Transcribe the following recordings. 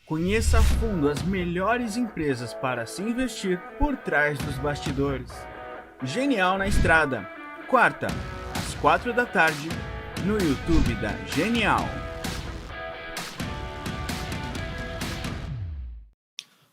Conheça a fundo as melhores empresas para se investir por trás dos bastidores. Genial na Estrada, quarta, às 4 da tarde, no YouTube da Genial.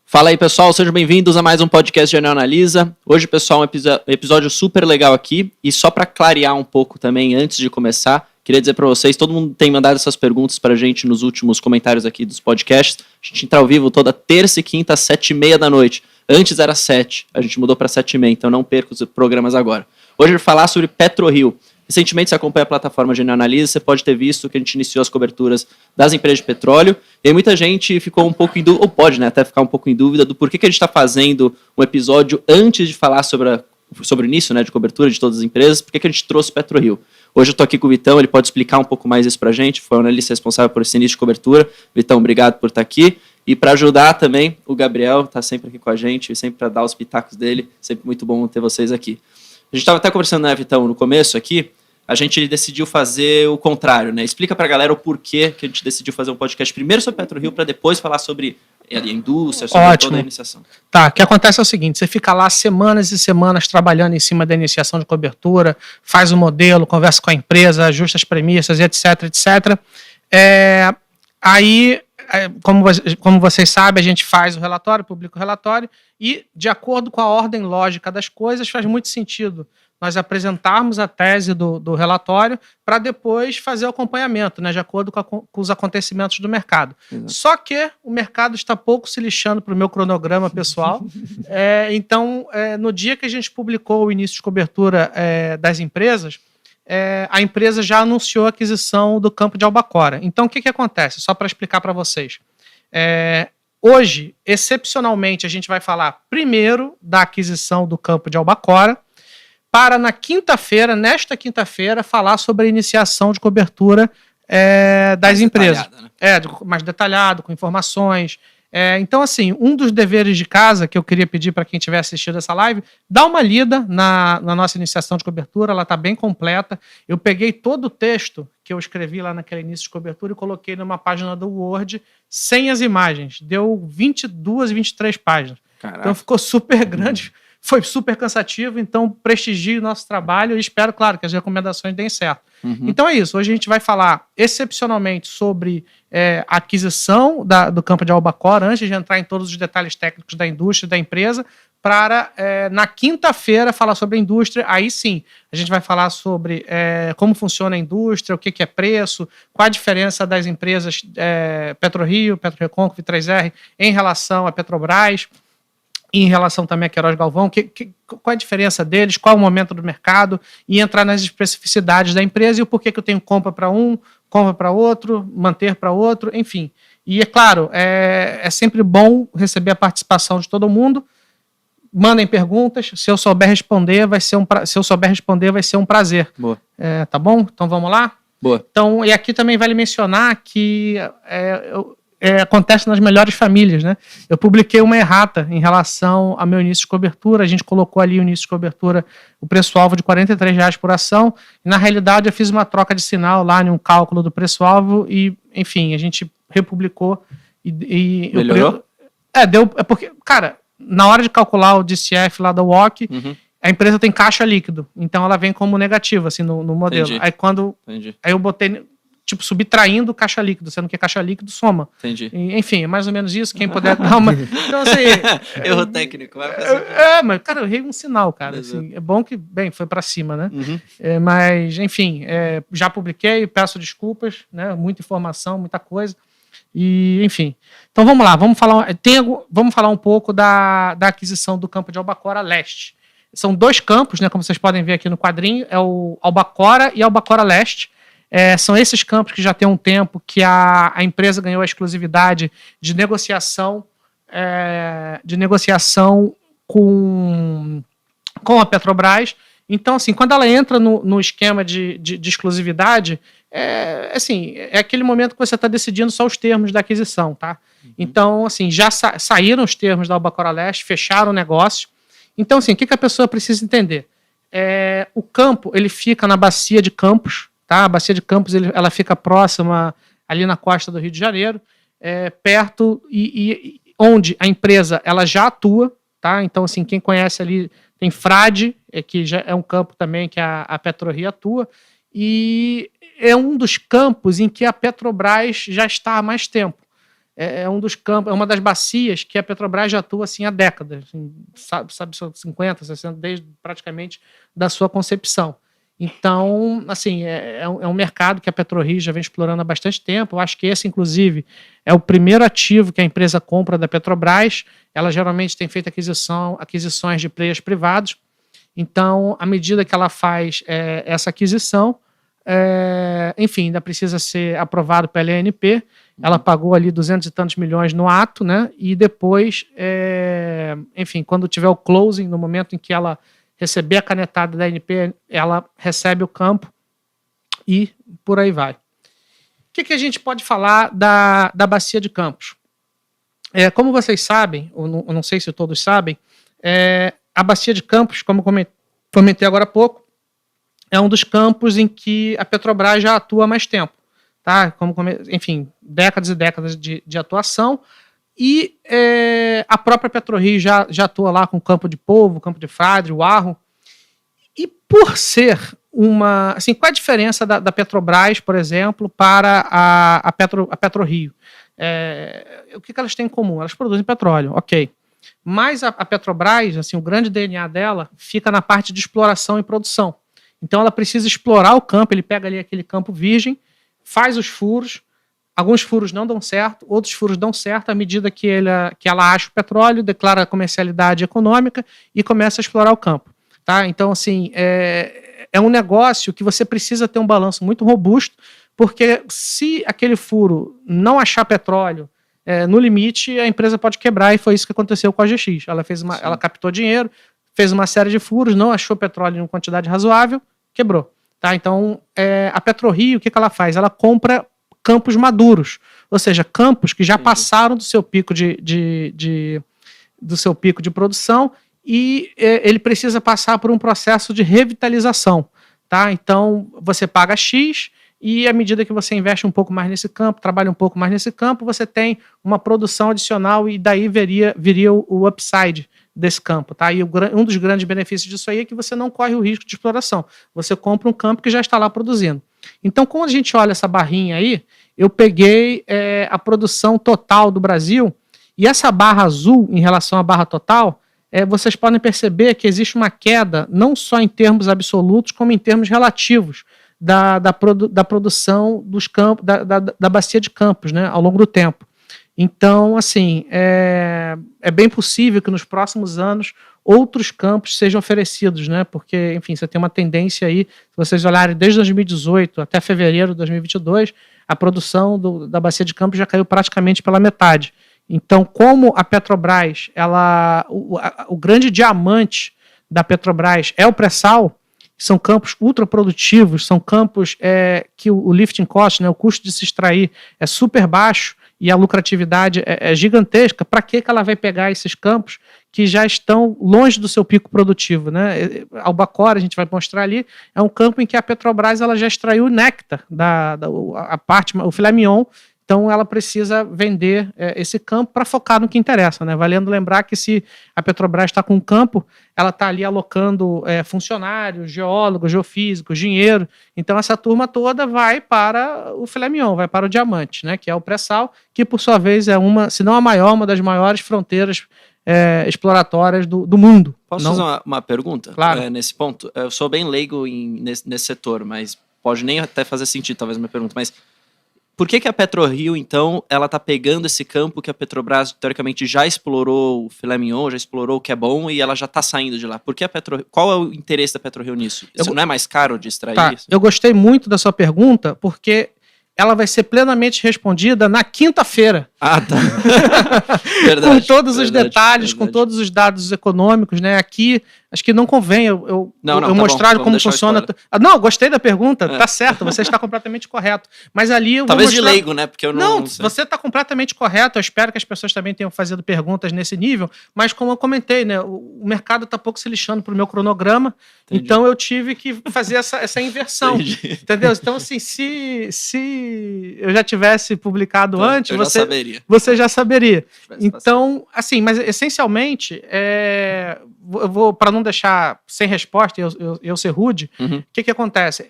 Fala aí, pessoal, sejam bem-vindos a mais um podcast Genial Analisa. Hoje, pessoal, um episódio super legal aqui. E só para clarear um pouco também, antes de começar, queria dizer para vocês, todo mundo tem mandado essas perguntas para a gente nos últimos comentários aqui dos podcasts. A gente entra ao vivo toda terça e quinta às 7h30 da noite. Antes era 7, a gente mudou para 7h30, então não perca os programas agora. Hoje eu vou falar sobre PetroRio. Recentemente, você acompanha a plataforma Genial Analisa, você pode ter visto que a gente iniciou as coberturas das empresas de petróleo, e aí muita gente ficou um pouco em dúvida, ou pode até ficar um pouco em dúvida do porquê que a gente está fazendo um episódio antes de falar sobre o início de cobertura de todas as empresas, por que a gente trouxe PetroRio. Hoje eu estou aqui com o Vitão, ele pode explicar um pouco mais isso para a gente, foi o analista responsável por esse início de cobertura. Vitão, obrigado por estar aqui. E para ajudar também, o Gabriel está sempre aqui com a gente, sempre para dar os pitacos dele, sempre muito bom ter vocês aqui. A gente estava até conversando, Vitão, no começo aqui, a gente decidiu fazer o contrário, né? Explica para a galera o porquê que a gente decidiu fazer um podcast primeiro sobre PetroRio para depois falar sobre a indústria, sobre toda a iniciação. Tá, o que acontece é o seguinte, você fica lá semanas e semanas trabalhando em cima da iniciação de cobertura, faz o modelo, conversa com a empresa, ajusta as premissas, etc, etc. Aí, como vocês sabem, a gente faz o relatório, publica o relatório e, de acordo com a ordem lógica das coisas, faz muito sentido nós apresentarmos a tese do relatório para depois fazer o acompanhamento, de acordo com os acontecimentos do mercado. Exato. Só que o mercado está pouco se lixando para o meu cronograma pessoal. Então, no dia que a gente publicou o início de cobertura das empresas, a empresa já anunciou a aquisição do campo de Albacora. Então, o que acontece? Só para explicar para vocês. Hoje, excepcionalmente, a gente vai falar primeiro da aquisição do campo de Albacora, para nesta quinta-feira, falar sobre a iniciação de cobertura das empresas. Mais detalhado, com informações. Então, assim, um dos deveres de casa que eu queria pedir para quem estiver assistindo essa live, dá uma lida na nossa iniciação de cobertura, ela está bem completa. Eu peguei todo o texto que eu escrevi lá naquele início de cobertura e coloquei numa página do Word, sem as imagens. Deu 22, 23 páginas. Caraca. Então ficou super grande. Foi super cansativo, então prestigie o nosso trabalho e espero, claro, que as recomendações deem certo. Uhum. Então é isso, hoje a gente vai falar excepcionalmente sobre a aquisição do campo de Albacora, antes de entrar em todos os detalhes técnicos da indústria e da empresa, para na quinta-feira falar sobre a indústria. Aí sim, a gente vai falar sobre como funciona a indústria, o que é preço, qual a diferença das empresas PetroRio, PetroRecon, V3R em relação à Petrobras, em relação também a Queiroz Galvão, qual a diferença deles, qual é o momento do mercado, e entrar nas especificidades da empresa e o porquê que eu tenho compra para um, compra para outro, manter para outro, enfim. E é claro, é sempre bom receber a participação de todo mundo. Mandem perguntas, se eu souber responder, vai ser um prazer. Boa. Tá bom? Então vamos lá? Boa. Então, e aqui também vale mencionar que acontece nas melhores famílias, né? Eu publiquei uma errata em relação ao meu início de cobertura, a gente colocou ali o início de cobertura, o preço-alvo de R$43 por ação, e na realidade eu fiz uma troca de sinal lá em um cálculo do preço-alvo e, enfim, a gente republicou e melhorou? Porque, cara, na hora de calcular o DCF lá da WOC, a empresa tem caixa líquido, então ela vem como negativa, assim, no modelo. Entendi. Aí eu botei, subtraindo caixa líquido, sendo que caixa líquido soma. Entendi. Enfim, é mais ou menos isso, quem puder dar uma... Então, assim... Erro técnico. Mas, cara, eu errei um sinal, cara. Assim, é bom que, foi pra cima, né? Mas, enfim, já publiquei, peço desculpas, né? Muita informação, muita coisa. E, enfim. Então, vamos lá, vamos falar um pouco da aquisição do campo de Albacora Leste. São dois campos, né? Como vocês podem ver aqui no quadrinho, é o Albacora e Albacora Leste. São esses campos que já tem um tempo que a empresa ganhou a exclusividade de negociação com a Petrobras. Então, assim, quando ela entra no esquema de exclusividade, é aquele momento que você está decidindo só os termos da aquisição, tá? Então, assim, já saíram os termos da Albacora Leste, fecharam o negócio. Então, assim, o que a pessoa precisa entender? O campo, ele fica na Bacia de Campos, tá? A Bacia de Campos ela fica próxima ali na costa do Rio de Janeiro. perto e onde a empresa ela já atua, tá? Então, assim, quem conhece ali, tem Frade, que já é um campo também que a PetroRio atua, e é um dos campos em que a Petrobras já está há mais tempo. É um dos campos, é uma das bacias que a Petrobras já atua assim, há décadas, assim, sabe, 50, 60, desde praticamente da sua concepção. Então, assim, é um mercado que a PetroRio já vem explorando há bastante tempo. Eu acho que esse, inclusive, é o primeiro ativo que a empresa compra da Petrobras. Ela geralmente tem feito aquisições de players privados. Então, à medida que ela faz essa aquisição, enfim, ainda precisa ser aprovado pela ANP. Ela pagou ali 200 e tantos milhões no ato, né? E depois, enfim, quando tiver o closing, no momento em que ela receber a canetada da ANP, ela recebe o campo e por aí vai. O que a gente pode falar da Bacia de Campos? Como vocês sabem, ou não sei se todos sabem, a Bacia de Campos, como comentei agora há pouco, é um dos campos em que a Petrobras já atua há mais tempo. Tá? Enfim, décadas e décadas de atuação. E a própria PetroRio já atua lá com Campo de Polvo, Campo de Frade, o Arro. E por ser uma... Assim, qual é a diferença da Petrobras, por exemplo, para a PetroRio? O que elas têm em comum? Elas produzem petróleo, ok. Mas a Petrobras, assim, o grande DNA dela fica na parte de exploração e produção. Então ela precisa explorar o campo, ele pega ali aquele campo virgem, faz os furos, alguns furos não dão certo, outros furos dão certo à medida que ela acha o petróleo, declara a comercialidade econômica e começa a explorar o campo. Tá? Então, assim, é um negócio que você precisa ter um balanço muito robusto, porque se aquele furo não achar petróleo no limite, a empresa pode quebrar, e foi isso que aconteceu com a GX. Ela captou dinheiro, fez uma série de furos, não achou petróleo em uma quantidade razoável, quebrou. Tá? Então, a PetroRio, o que ela faz? Ela compra campos maduros, ou seja, campos que já passaram do seu pico do seu pico de produção e ele precisa passar por um processo de revitalização. Tá? Então, você paga X e à medida que você investe um pouco mais nesse campo, trabalha um pouco mais nesse campo, você tem uma produção adicional e daí viria o upside desse campo, tá? E um dos grandes benefícios disso aí é que você não corre o risco de exploração. Você compra um campo que já está lá produzindo. Então, quando a gente olha essa barrinha aí, eu peguei a produção total do Brasil e essa barra azul em relação à barra total, vocês podem perceber que existe uma queda não só em termos absolutos, como em termos relativos da produção dos campos, da bacia de Campos, né, ao longo do tempo. Então, assim, é bem possível que nos próximos anos outros campos sejam oferecidos, né? Porque, enfim, você tem uma tendência aí, se vocês olharem desde 2018 até fevereiro de 2022, a produção da Bacia de Campos já caiu praticamente pela metade. Então, como a Petrobras, o grande diamante da Petrobras é o pré-sal, são campos ultraprodutivos, são campos que o lifting cost, né, o custo de se extrair é super baixo, e a lucratividade é gigantesca. Para que ela vai pegar esses campos que já estão longe do seu pico produtivo? Né? Albacora, a gente vai mostrar ali, é um campo em que a Petrobras ela já extraiu o néctar, o filé mignon, então ela precisa vender esse campo para focar no que interessa. Né? Valendo lembrar que se a Petrobras está com um campo, ela está ali alocando funcionários, geólogos, geofísicos, dinheiro. Então essa turma toda vai para o filé mignon, vai para o diamante, né? Que é o pré-sal, que por sua vez é se não a maior, uma das maiores fronteiras exploratórias do mundo. Posso fazer uma pergunta? Claro. Nesse ponto? Eu sou bem leigo nesse setor, mas pode nem até fazer sentido, talvez, a minha pergunta, mas por que a PetroRio, então, ela tá pegando esse campo que a Petrobras, teoricamente, já explorou o filé mignon, já explorou o que é bom e ela já tá saindo de lá? Por que a PetroRio? Qual é o interesse da PetroRio nisso? Isso não é mais caro de extrair isso? Eu gostei muito da sua pergunta, porque ela vai ser plenamente respondida na quinta-feira. Ah, tá. Verdade, com todos os detalhes, com todos os dados econômicos, né? Aqui, acho que não convém eu mostrar como funciona. Não, gostei da pergunta, tá certo, você está completamente correto. Mas ali eu talvez vou mostrar... de leigo, né? Porque eu não sei. Você está completamente correto. Eu espero que as pessoas também tenham feito perguntas nesse nível, mas como eu comentei, né? O mercado está pouco se lixando pro meu cronograma, então eu tive que fazer essa inversão. Entendeu? Então, assim, se eu já tivesse publicado Então, antes, eu já saberia. você já saberia. Tivesse Então, assim, mas essencialmente, eu vou, para não deixar sem resposta e eu ser rude, o que acontece?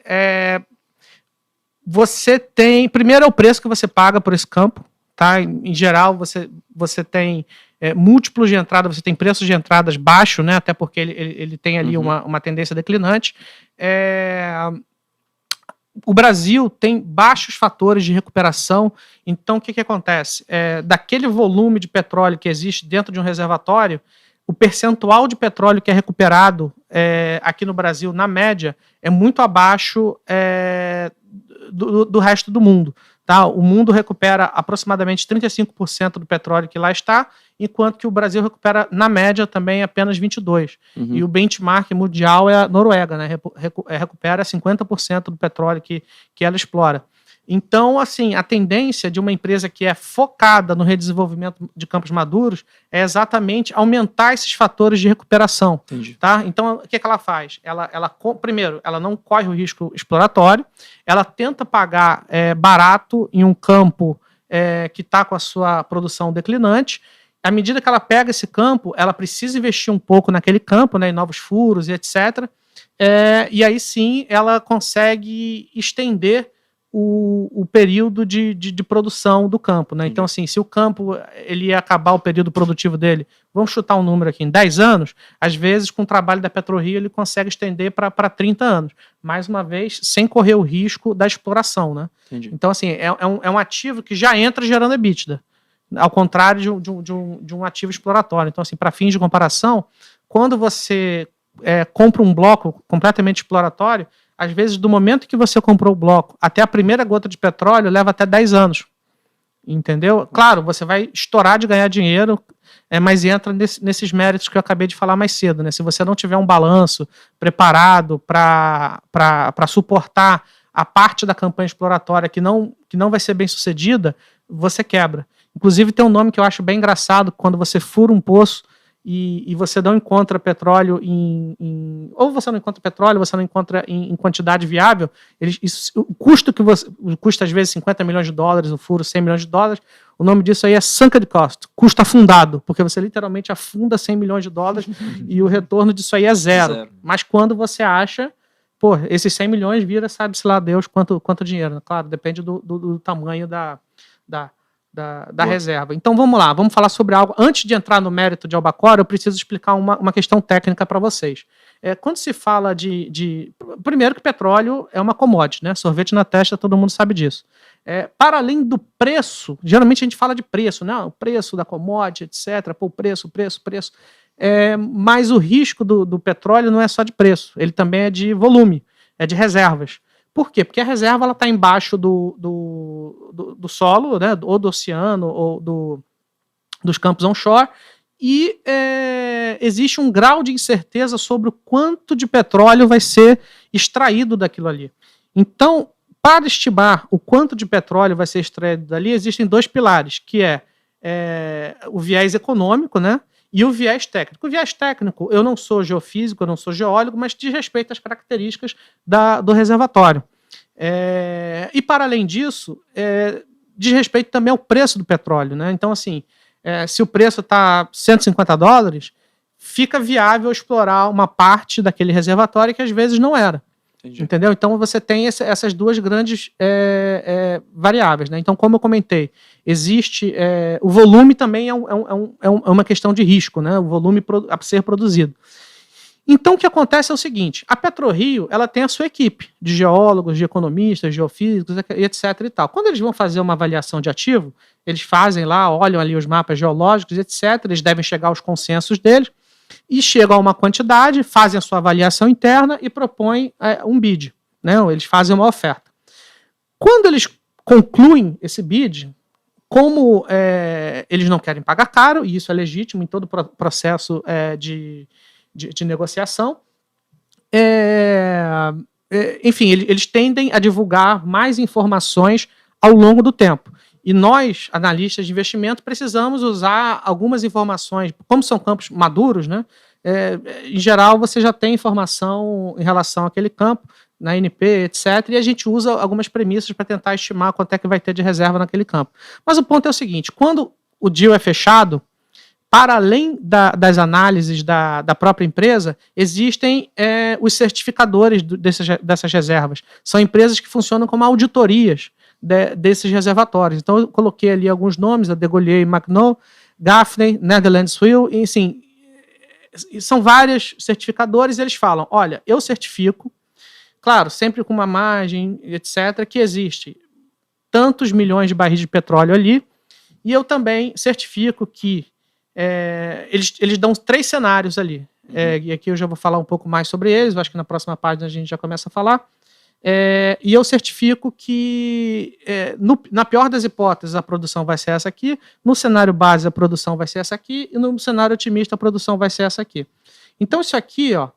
Você tem, primeiro é o preço que você paga por esse campo, tá? Em geral, você tem múltiplos de entrada, você tem preços de entradas baixos, né? Até porque ele tem ali uma tendência declinante. O Brasil tem baixos fatores de recuperação, então o que acontece? Daquele volume de petróleo que existe dentro de um reservatório, o percentual de petróleo que é recuperado aqui no Brasil, na média, é muito abaixo do resto do mundo. Tá? O mundo recupera aproximadamente 35% do petróleo que lá está, enquanto que o Brasil recupera, na média, também apenas 22%. E o benchmark mundial é a Noruega, né? Recupera 50% do petróleo que ela explora. Então, assim, a tendência de uma empresa que é focada no redesenvolvimento de campos maduros é exatamente aumentar esses fatores de recuperação. Entendi. Tá? Então, o que ela faz? Primeiro, ela não corre o risco exploratório, ela tenta pagar barato em um campo que está com a sua produção declinante. À medida que ela pega esse campo, ela precisa investir um pouco naquele campo, né, em novos furos e etc. E aí sim ela consegue estender o período de produção do campo, né? Então, assim, se o campo ele ia acabar o período produtivo dele, vamos chutar um número aqui, em 10 anos, às vezes, com o trabalho da PetroRio, ele consegue estender para 30 anos. Mais uma vez, sem correr o risco da exploração, né? Entendi. Então, assim, é um ativo que já entra gerando EBITDA, ao contrário de um ativo exploratório. Então, assim, para fins de comparação, quando você compra um bloco completamente exploratório, às vezes, do momento que você comprou o bloco até a primeira gota de petróleo, leva até 10 anos. Entendeu? Claro, você vai estourar de ganhar dinheiro, mas entra nesses méritos que eu acabei de falar mais cedo, né? Se você não tiver um balanço preparado para suportar a parte da campanha exploratória que não vai ser bem sucedida, você quebra. Inclusive, tem um nome que eu acho bem engraçado, quando você fura um poço e você não encontra petróleo ou você não encontra petróleo, você não encontra em quantidade viável, o custo às vezes $50 milhões, o furo $100 milhões, o nome disso aí é sunk cost, custo afundado, porque você literalmente afunda $100 milhões e o retorno disso aí é zero. Mas quando você acha, esses 100 milhões vira, sabe-se lá Deus quanto dinheiro, né? Claro, depende do tamanho da reserva. Então vamos lá, vamos falar sobre algo. Antes de entrar no mérito de Albacora, eu preciso explicar uma questão técnica para vocês. Quando se fala primeiro que petróleo é uma commodity, né? Sorvete na testa, todo mundo sabe disso. Para além do preço, geralmente a gente fala de preço, né? O preço da commodity, etc. O preço. Mas o risco do petróleo não é só de preço, ele também é de volume, é de reservas. Por quê? Porque a reserva está embaixo do solo, né, ou do oceano, ou dos campos onshore, e existe um grau de incerteza sobre o quanto de petróleo vai ser extraído daquilo ali. Então, para estimar o quanto de petróleo vai ser extraído dali, existem dois pilares, que é o viés econômico, né, e o viés técnico. O viés técnico, eu não sou geofísico, eu não sou geólogo, mas diz respeito às características do reservatório. E, para além disso, diz respeito também ao preço do petróleo, né? Então, assim, se o preço está $150, fica viável explorar uma parte daquele reservatório que às vezes não era. Entendi. Entendeu? Então você tem essas duas grandes variáveis, né? Então, como eu comentei, existe o volume também é uma questão de risco, né? O volume a ser produzido. Então o que acontece é o seguinte: a PetroRio ela tem a sua equipe de geólogos, de economistas, geofísicos, etc. e tal. Quando eles vão fazer uma avaliação de ativo, eles fazem lá, olham ali os mapas geológicos, etc. Eles devem chegar aos consensos deles e chegam a uma quantidade, fazem a sua avaliação interna e propõem um bid, né? Eles fazem uma oferta. Quando eles concluem esse bid, como eles não querem pagar caro, e isso é legítimo em todo o processo de negociação, enfim, eles tendem a divulgar mais informações ao longo do tempo. E nós, analistas de investimento, precisamos usar algumas informações, como são campos maduros, né? Em geral, você já tem informação em relação àquele campo, na ANP, etc. E a gente usa algumas premissas para tentar estimar quanto é que vai ter de reserva naquele campo. Mas o ponto é o seguinte, quando o deal é fechado, para além das análises da própria empresa, existem os certificadores dessas reservas. São empresas que funcionam como auditorias desses reservatórios. Então, eu coloquei ali alguns nomes, a Degollier e Macnot, Gaffney, Netherlands Will, e assim, são vários certificadores, e eles falam, olha, eu certifico, claro, sempre com uma margem, etc., que existe tantos milhões de barris de petróleo ali, e eu também certifico que eles dão 3 cenários ali. E aqui eu já vou falar um pouco mais sobre eles, eu acho que na próxima página a gente já começa a falar. E eu certifico que, na pior das hipóteses, a produção vai ser essa aqui, no cenário base a produção vai ser essa aqui, e no cenário otimista a produção vai ser essa aqui. Então isso aqui, ó,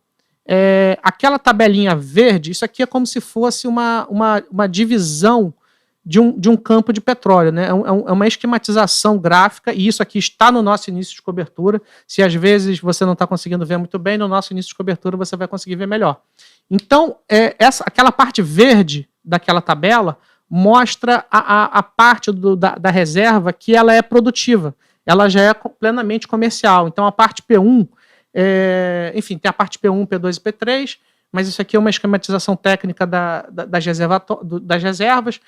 aquela tabelinha verde, isso aqui é como se fosse uma divisão de um campo de petróleo, né? É uma esquematização gráfica, e isso aqui está no nosso início de cobertura. Se às vezes você não está conseguindo ver muito bem, no nosso início de cobertura você vai conseguir ver melhor. Então, aquela parte verde daquela tabela mostra a parte da reserva que ela é produtiva, ela já é plenamente comercial. Então, a parte P1, enfim, tem a parte P1, P2 e P3, mas isso aqui é uma esquematização técnica das reservas.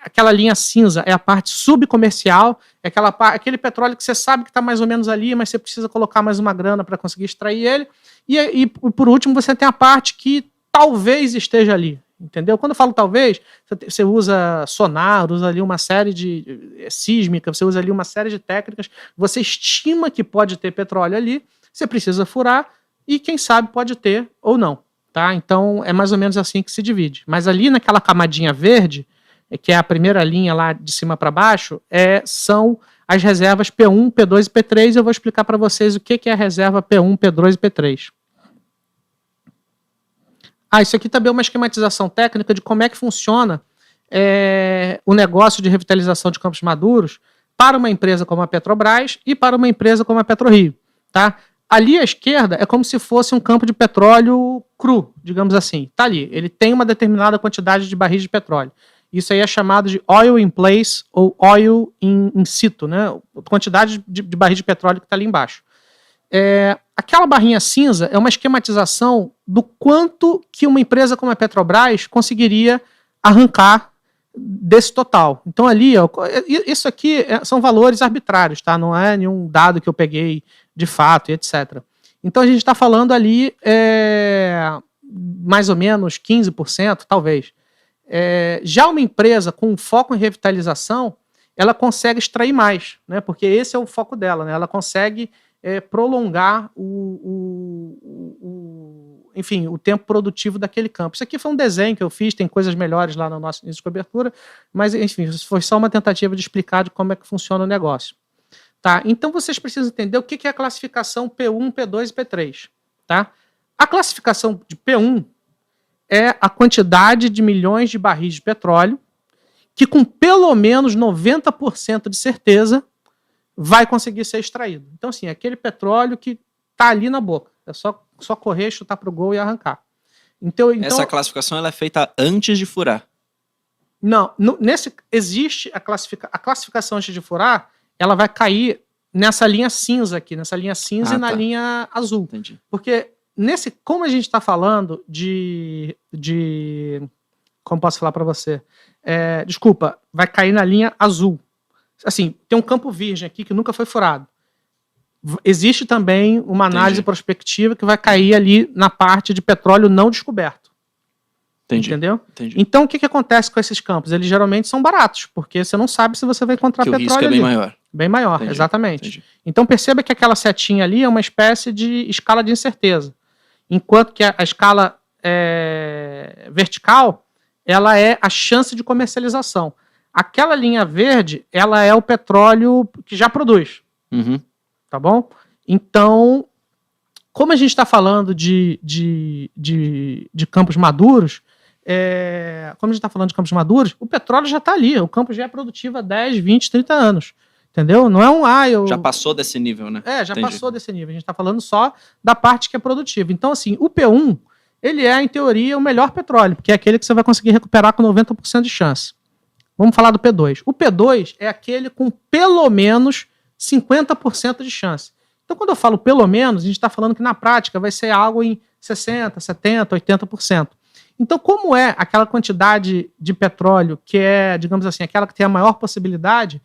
Aquela linha cinza é a parte subcomercial, é aquele petróleo que você sabe que está mais ou menos ali, mas você precisa colocar mais uma grana para conseguir extrair ele. E por último, você tem a parte que talvez esteja ali, entendeu? Quando eu falo talvez, você usa sonar, usa ali uma série de sísmica, você usa ali uma série de técnicas, você estima que pode ter petróleo ali, você precisa furar, e quem sabe pode ter ou não, tá? Então é mais ou menos assim que se divide. Mas ali naquela camadinha verde, que é a primeira linha lá de cima para baixo, são as reservas P1, P2 e P3. Eu vou explicar para vocês o que é a reserva P1, P2 e P3. Isso aqui também é uma esquematização técnica de como é que funciona o negócio de revitalização de campos maduros para uma empresa como a Petrobras e para uma empresa como a PetroRio, tá? Ali à esquerda é como se fosse um campo de petróleo cru, digamos assim. Tá ali, ele tem uma determinada quantidade de barris de petróleo. Isso aí é chamado de oil in place ou oil in situ, né? Quantidade de barris de petróleo que está ali embaixo. Aquela barrinha cinza é uma esquematização do quanto que uma empresa como a Petrobras conseguiria arrancar desse total. Então ali, ó, isso aqui são valores arbitrários, tá? Não é nenhum dado que eu peguei de fato e etc. Então a gente está falando ali mais ou menos 15%, talvez. Já uma empresa com foco em revitalização, ela consegue extrair mais, né? Porque esse é o foco dela, né? Ela consegue prolongar enfim, o tempo produtivo daquele campo. Isso aqui foi um desenho que eu fiz, tem coisas melhores lá no nosso início de cobertura, mas enfim, foi só uma tentativa de explicar de como é que funciona o negócio. Tá? Então vocês precisam entender o que é a classificação P1, P2 e P3. Tá? A classificação de P1 é a quantidade de milhões de barris de petróleo que com pelo menos 90% de certeza vai conseguir ser extraído. Então, assim, aquele petróleo que está ali na boca. É só correr, chutar para o gol e arrancar. Então, essa classificação ela é feita antes de furar? Não. Existe a classificação antes de furar, ela vai cair nessa linha cinza aqui, nessa linha cinza e na linha azul. Entendi. Porque como a gente está falando como posso falar para você? Desculpa, vai cair na linha azul. Assim, tem um campo virgem aqui que nunca foi furado. Existe também uma análise prospectiva que vai cair ali na parte de petróleo não descoberto. Entendeu? Entendi. Então, o que acontece com esses campos? Eles geralmente são baratos, porque você não sabe se você vai encontrar petróleo ali. O risco é bem maior. Bem maior, exatamente. Então, perceba que aquela setinha ali é uma espécie de escala de incerteza. Enquanto que a escala vertical, ela é a chance de comercialização. Aquela linha verde, ela é o petróleo que já produz. Uhum. Tá bom? Então, como a gente está falando de campos maduros, o petróleo já está ali, o campo já é produtivo há 10, 20, 30 anos. Entendeu? Não é já passou desse nível, né? Já passou desse nível. A gente está falando só da parte que é produtiva. Então, assim, o P1, ele é, em teoria, o melhor petróleo, porque é aquele que você vai conseguir recuperar com 90% de chance. Vamos falar do P2. O P2 é aquele com pelo menos 50% de chance. Então, quando eu falo pelo menos, a gente está falando que na prática vai ser algo em 60%, 70%, 80%. Então, como é aquela quantidade de petróleo que é, digamos assim, aquela que tem a maior possibilidade,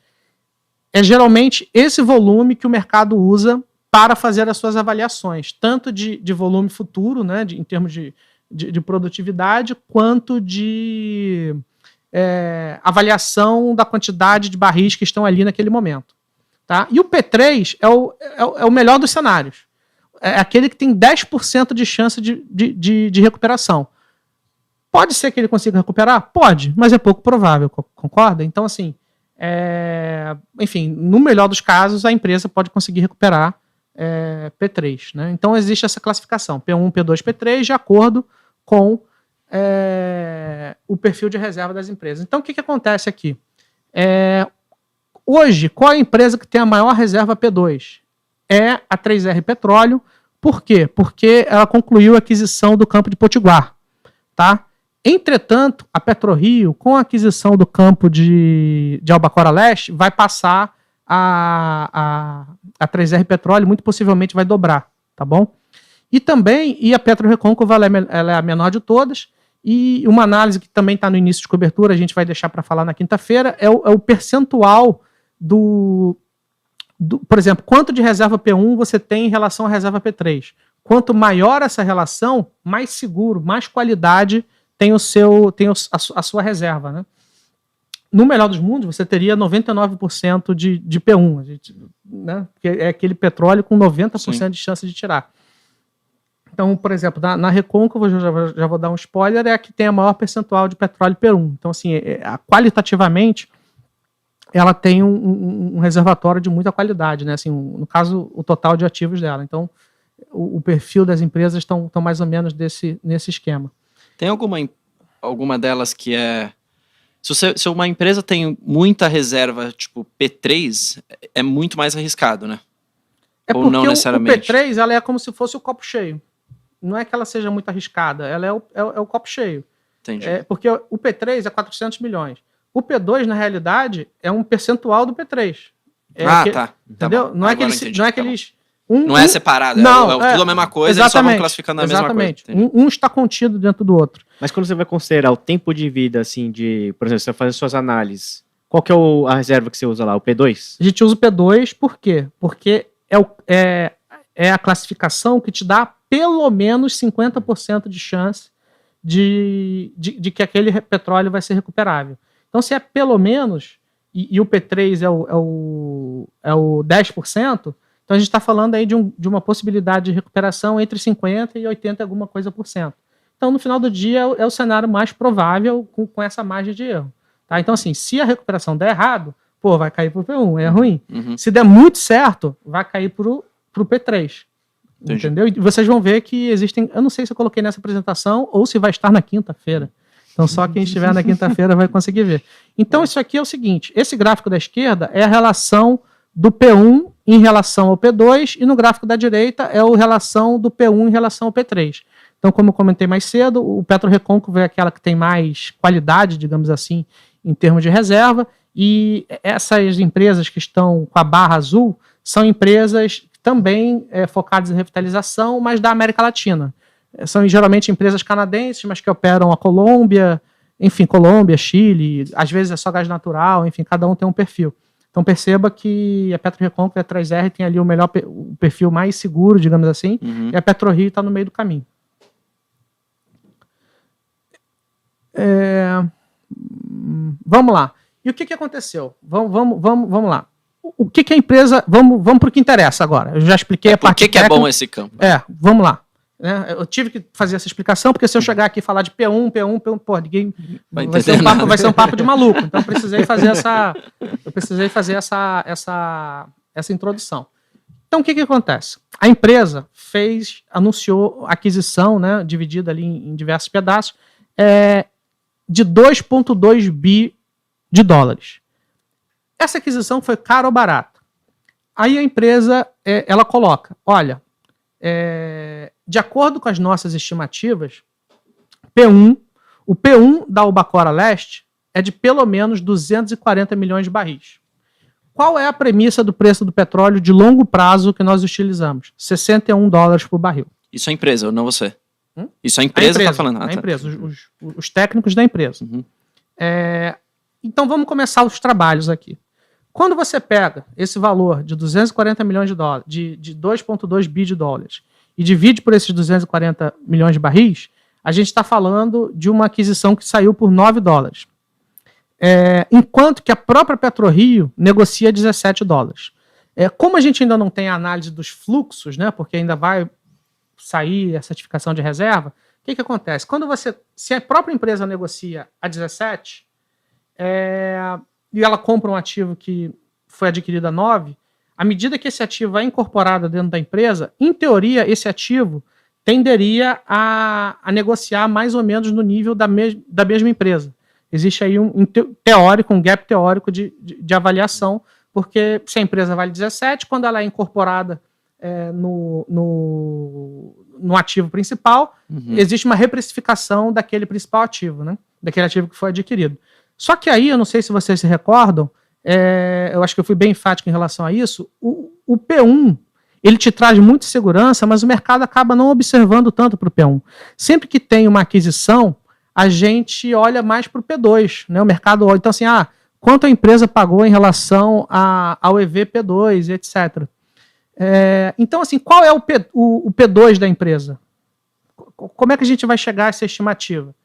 é geralmente esse volume que o mercado usa para fazer as suas avaliações, tanto de volume futuro, né, em termos de produtividade, quanto de avaliação da quantidade de barris que estão ali naquele momento. Tá? E o P3 é o melhor dos cenários. É aquele que tem 10% de chance de recuperação. Pode ser que ele consiga recuperar? Pode, mas é pouco provável, concorda? Então, assim, enfim, no melhor dos casos, a empresa pode conseguir recuperar P3. Né? Então, existe essa classificação, P1, P2, P3, de acordo com o perfil de reserva das empresas. Então, o que acontece aqui? Hoje, qual é a empresa que tem a maior reserva P2? É a 3R Petróleo. Por quê? Porque ela concluiu a aquisição do campo de Potiguar. Tá? Entretanto, a PetroRio, com a aquisição do campo de Albacora Leste, vai passar a 3R Petróleo, muito possivelmente vai dobrar, tá bom? E também, a PetroRecôncavo, ela é a menor de todas, e uma análise que também está no início de cobertura, a gente vai deixar para falar na quinta-feira, é o percentual por exemplo, quanto de reserva P1 você tem em relação à reserva P3. Quanto maior essa relação, mais seguro, mais qualidade tem a sua reserva. Né? No melhor dos mundos, você teria 99% de P1, né? Que é aquele petróleo com 90% Sim. de chance de tirar. Então, por exemplo, na Recôncavo, já vou dar um spoiler, é a que tem a maior percentual de petróleo P1. Então, assim, qualitativamente, ela tem um reservatório de muita qualidade, né? Assim, no caso, o total de ativos dela. Então, o perfil das empresas estão mais ou menos nesse esquema. Tem alguma delas que é... Se uma empresa tem muita reserva, tipo P3, é muito mais arriscado, né? Ou não necessariamente? O P3 ela é como se fosse o copo cheio. Não é que ela seja muito arriscada, ela é o copo cheio. Entendi. Porque o P3 é 400 milhões. O P2, na realidade, é um percentual do P3. Tá. Entendeu? Tá, não é que eles... Não é separado, não, tudo a mesma coisa, eles só vão classificando a mesma coisa. Um está contido dentro do outro. Mas quando você vai considerar o tempo de vida, assim, por exemplo, você vai fazer suas análises, qual que é a reserva que você usa lá? O P2? A gente usa o P2 por quê? Porque é a classificação que te dá pelo menos 50% de chance de que aquele petróleo vai ser recuperável. Então, se é pelo menos, e o P3 é o 10%, então a gente está falando aí de uma possibilidade de recuperação entre 50% e 80% alguma coisa por cento. Então, no final do dia, é o cenário mais provável com essa margem de erro. Tá? Então, assim, se a recuperação der errado, vai cair para o P1, é ruim. Uhum. Se der muito certo, vai cair para o P3. Entendi. Entendeu? E vocês vão ver que existem... Eu não sei se eu coloquei nessa apresentação ou se vai estar na quinta-feira. Então, só quem estiver na quinta-feira vai conseguir ver. Então, isso aqui é o seguinte. Esse gráfico da esquerda é a relação do P1 em relação ao P2 e no gráfico da direita é a relação do P1 em relação ao P3. Então, como eu comentei mais cedo, o PetroRecôncavo é aquela que tem mais qualidade, digamos assim, em termos de reserva, e essas empresas que estão com a barra azul são empresas também focadas em revitalização, mas da América Latina. São geralmente empresas canadenses, mas que operam a Colômbia, enfim, Colômbia, Chile, às vezes é só gás natural, enfim, cada um tem um perfil. Então perceba que a PetroRecôncavo e a 3R tem ali o perfil mais seguro, digamos assim, e a PetroRio está no meio do caminho. Vamos lá. E o que aconteceu? Vamos lá. O que a empresa... Vamos para o que interessa agora. Eu já expliquei a parte técnica. Por que é bom esse campo? Vamos lá. Eu tive que fazer essa explicação, porque se eu chegar aqui e falar de P1, ninguém vai ser um papo de maluco. Então eu precisei fazer essa introdução. Então o que acontece? A empresa anunciou aquisição, né, dividida ali em diversos pedaços, de 2,2 bi de dólares. Essa aquisição foi cara ou barata? Aí a empresa ela coloca, olha, de acordo com as nossas estimativas, o P1 da Albacora Leste é de pelo menos 240 milhões de barris. Qual é a premissa do preço do petróleo de longo prazo que nós utilizamos? $61 por barril. Isso é a empresa, não você? Isso é a empresa que está falando? A empresa, os técnicos da empresa. Uhum. Então vamos começar os trabalhos aqui. Quando você pega esse valor de 240 milhões de dólares, de 2,2 bi de dólares, e divide por esses 240 milhões de barris, a gente está falando de uma aquisição que saiu por $9. Enquanto que a própria PetroRio negocia $17. Como a gente ainda não tem a análise dos fluxos, né, porque ainda vai sair a certificação de reserva, o que acontece? Se a própria empresa negocia a 17 e ela compra um ativo que foi adquirido a 9, à medida que esse ativo é incorporado dentro da empresa, em teoria, esse ativo tenderia a negociar mais ou menos no nível da mesma empresa. Existe aí um gap teórico de avaliação, porque se a empresa vale 17, quando ela é incorporada no ativo principal, existe uma reprecificação daquele principal ativo, né? Daquele ativo que foi adquirido. Só que aí, eu não sei se vocês se recordam, eu acho que eu fui bem enfático em relação a isso, o P1, ele te traz muita segurança, mas o mercado acaba não observando tanto para o P1. Sempre que tem uma aquisição, a gente olha mais para o P2, né? O mercado olha, então assim, quanto a empresa pagou em relação ao EV-P2, etc. Então, assim, qual é o P2 da empresa? Como é que a gente vai chegar a essa estimativa?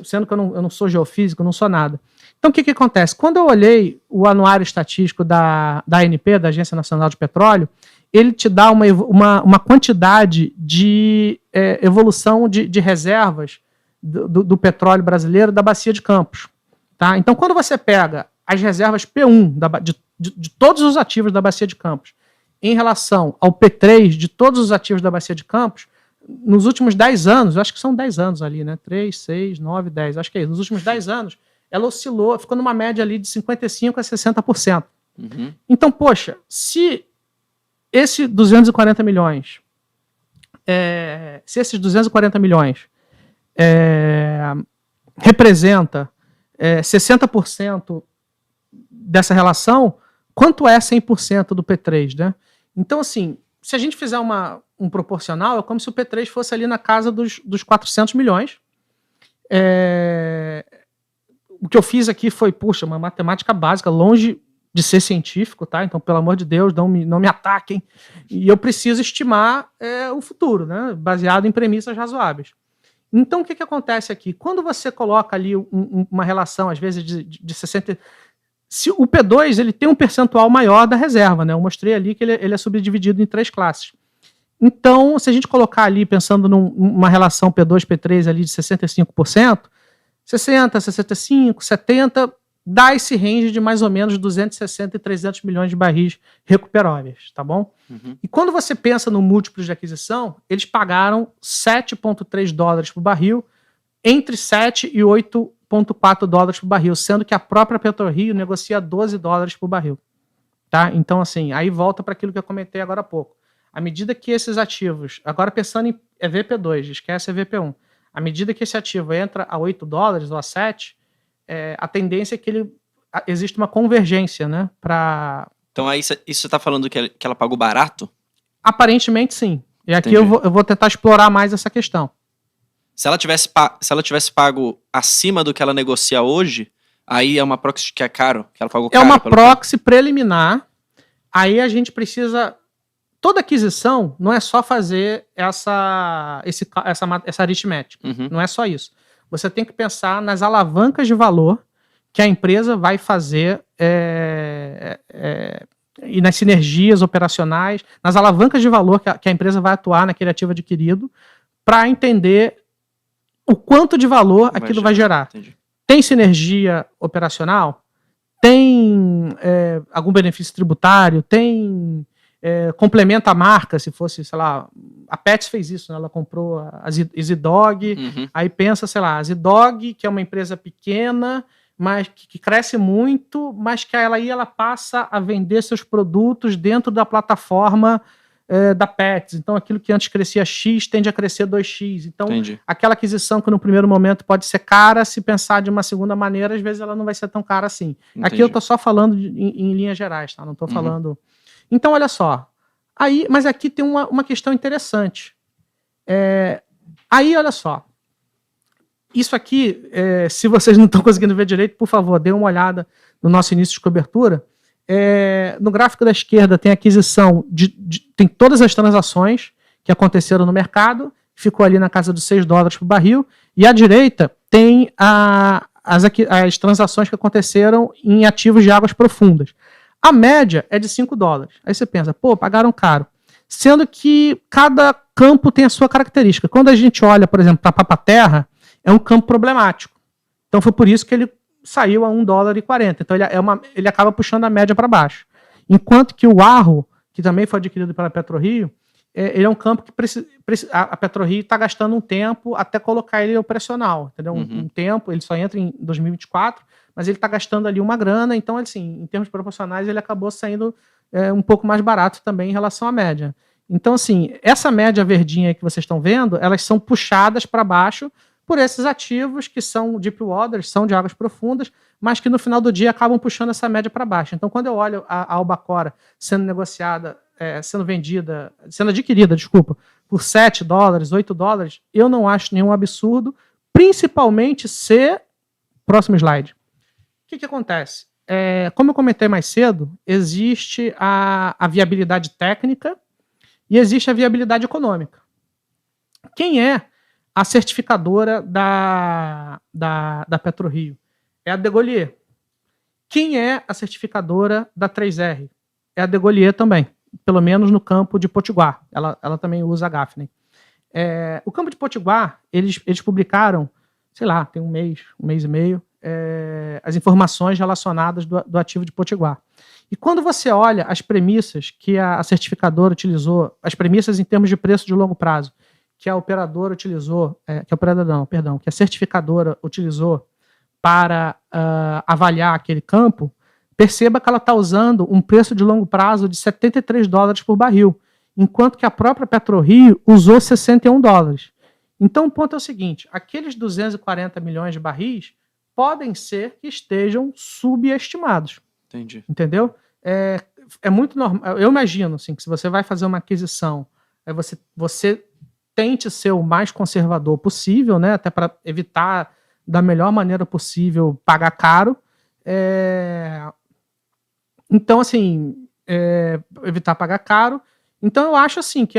Sendo que eu não sou geofísico, não sou nada. Então, o que acontece? Quando eu olhei o anuário estatístico da ANP, da Agência Nacional de Petróleo, ele te dá uma quantidade de evolução de reservas do petróleo brasileiro da Bacia de Campos. Tá? Então, quando você pega as reservas P1 de todos os ativos da Bacia de Campos em relação ao P3 de todos os ativos da Bacia de Campos, nos últimos 10 anos, acho que são 10 anos ali, né? 3, 6, 9, 10, acho que é isso. Nos últimos 10 anos, ela oscilou, ficou numa média ali de 55% a 60%. Uhum. Então, poxa, se esse 240 milhões, se esses 240 milhões representa 60% dessa relação, quanto é 100% do P3, né? Então, assim, se a gente fizer um proporcional, é como se o P3 fosse ali na casa dos 400 milhões. O que eu fiz aqui foi, uma matemática básica, longe de ser científico, tá? Então, pelo amor de Deus, não me ataquem. E eu preciso estimar o futuro, né? Baseado em premissas razoáveis. Então, o que acontece aqui? Quando você coloca ali uma relação, às vezes, de 60%... Se o P2 ele tem um percentual maior da reserva, né? Eu mostrei ali que ele é subdividido em 3 classes. Então, se a gente colocar ali, pensando numa relação P2, P3 ali de 65%, 60, 65, 70, dá esse range de mais ou menos 260 e 300 milhões de barris recuperáveis, tá bom? Uhum. E quando você pensa no múltiplo de aquisição, eles pagaram $7,3 por barril, entre 7 e 8,4 dólares por barril, sendo que a própria PetroRio negocia $12 por barril. Tá? Então, assim, aí volta para aquilo que eu comentei agora há pouco. À medida que esses ativos, agora pensando em EVP2, esquece EVP1, à medida que esse ativo entra a $8 ou a 7, a tendência é que existe uma convergência, né? Então, aí isso você está falando que ela pagou barato? Aparentemente, sim. E aqui Entendi. eu vou tentar explorar mais essa questão. Se ela tivesse pago acima do que ela negocia hoje, aí é uma proxy que é caro, que ela pagou caro. É uma proxy preliminar. Aí a gente precisa... Toda aquisição não é só fazer essa aritmética. Uhum. Não é só isso. Você tem que pensar nas alavancas de valor que a empresa vai fazer e nas sinergias operacionais, nas alavancas de valor que a empresa vai atuar naquele ativo adquirido para entender o quanto de valor aquilo vai gerar. Entendi. Tem sinergia operacional? Tem algum benefício tributário? Tem... complementa a marca, se fosse, sei lá, a Pets fez isso, né? Ela comprou a Zidog, Uhum. aí pensa, sei lá, a Zidog, que é uma empresa pequena, mas que cresce muito, mas que ela passa a vender seus produtos dentro da plataforma da Pets. Então, aquilo que antes crescia X tende a crescer 2X. Então, Entendi. aquela aquisição que no primeiro momento pode ser cara, se pensar de uma segunda maneira, às vezes ela não vai ser tão cara assim. Entendi. Aqui eu estou só falando em linhas gerais, tá? Não estou falando... Então, olha só. Mas aqui tem uma questão interessante. Aí, olha só. Isso aqui, se vocês não estão conseguindo ver direito, por favor, dê uma olhada no nosso início de cobertura. No gráfico da esquerda tem a aquisição tem todas as transações que aconteceram no mercado, ficou ali na casa dos $6 por barril, e à direita tem as transações que aconteceram em ativos de águas profundas. A média é de $5. Aí você pensa, pagaram caro. Sendo que cada campo tem a sua característica. Quando a gente olha, por exemplo, para a Papa-Terra, é um campo problemático. Então foi por isso que ele saiu a $1,40. Então ele acaba puxando a média para baixo. Enquanto que o Arro, que também foi adquirido pela PetroRio, ele é um campo que a PetroRio está gastando um tempo até colocar ele operacional. Entendeu? Um tempo, ele só entra em 2024, mas ele está gastando ali uma grana. Então, assim, em termos proporcionais, ele acabou saindo um pouco mais barato também em relação à média. Então, assim, essa média verdinha que vocês estão vendo, elas são puxadas para baixo por esses ativos que são deep waters, são de águas profundas, mas que no final do dia acabam puxando essa média para baixo. Então, quando eu olho a Albacora sendo negociada, sendo adquirida, por $7, $8, eu não acho nenhum absurdo, principalmente se... Próximo slide. O que acontece? Como eu comentei mais cedo, existe a viabilidade técnica e existe a viabilidade econômica. Quem é a certificadora da PetroRio? É a Degollier. Quem é a certificadora da 3R? É a Degollier também, pelo menos no campo de Potiguar. Ela também usa a Gaffney. O campo de Potiguar, eles publicaram, sei lá, tem um mês e meio, as informações relacionadas do ativo de Potiguar. E quando você olha as premissas que a certificadora utilizou, as premissas em termos de preço de longo prazo, que a operadora utilizou, que a certificadora utilizou para avaliar aquele campo, perceba que ela está usando um preço de longo prazo de $73 por barril, enquanto que a própria PetroRio usou $61. Então o ponto é o seguinte, aqueles 240 milhões de barris podem ser que estejam subestimados. Entendi. Entendeu? É muito normal. Eu imagino assim, que se você vai fazer uma aquisição, você tente ser o mais conservador possível, né? Até para evitar da melhor maneira possível pagar caro. Então, assim, evitar pagar caro. Então, eu acho assim que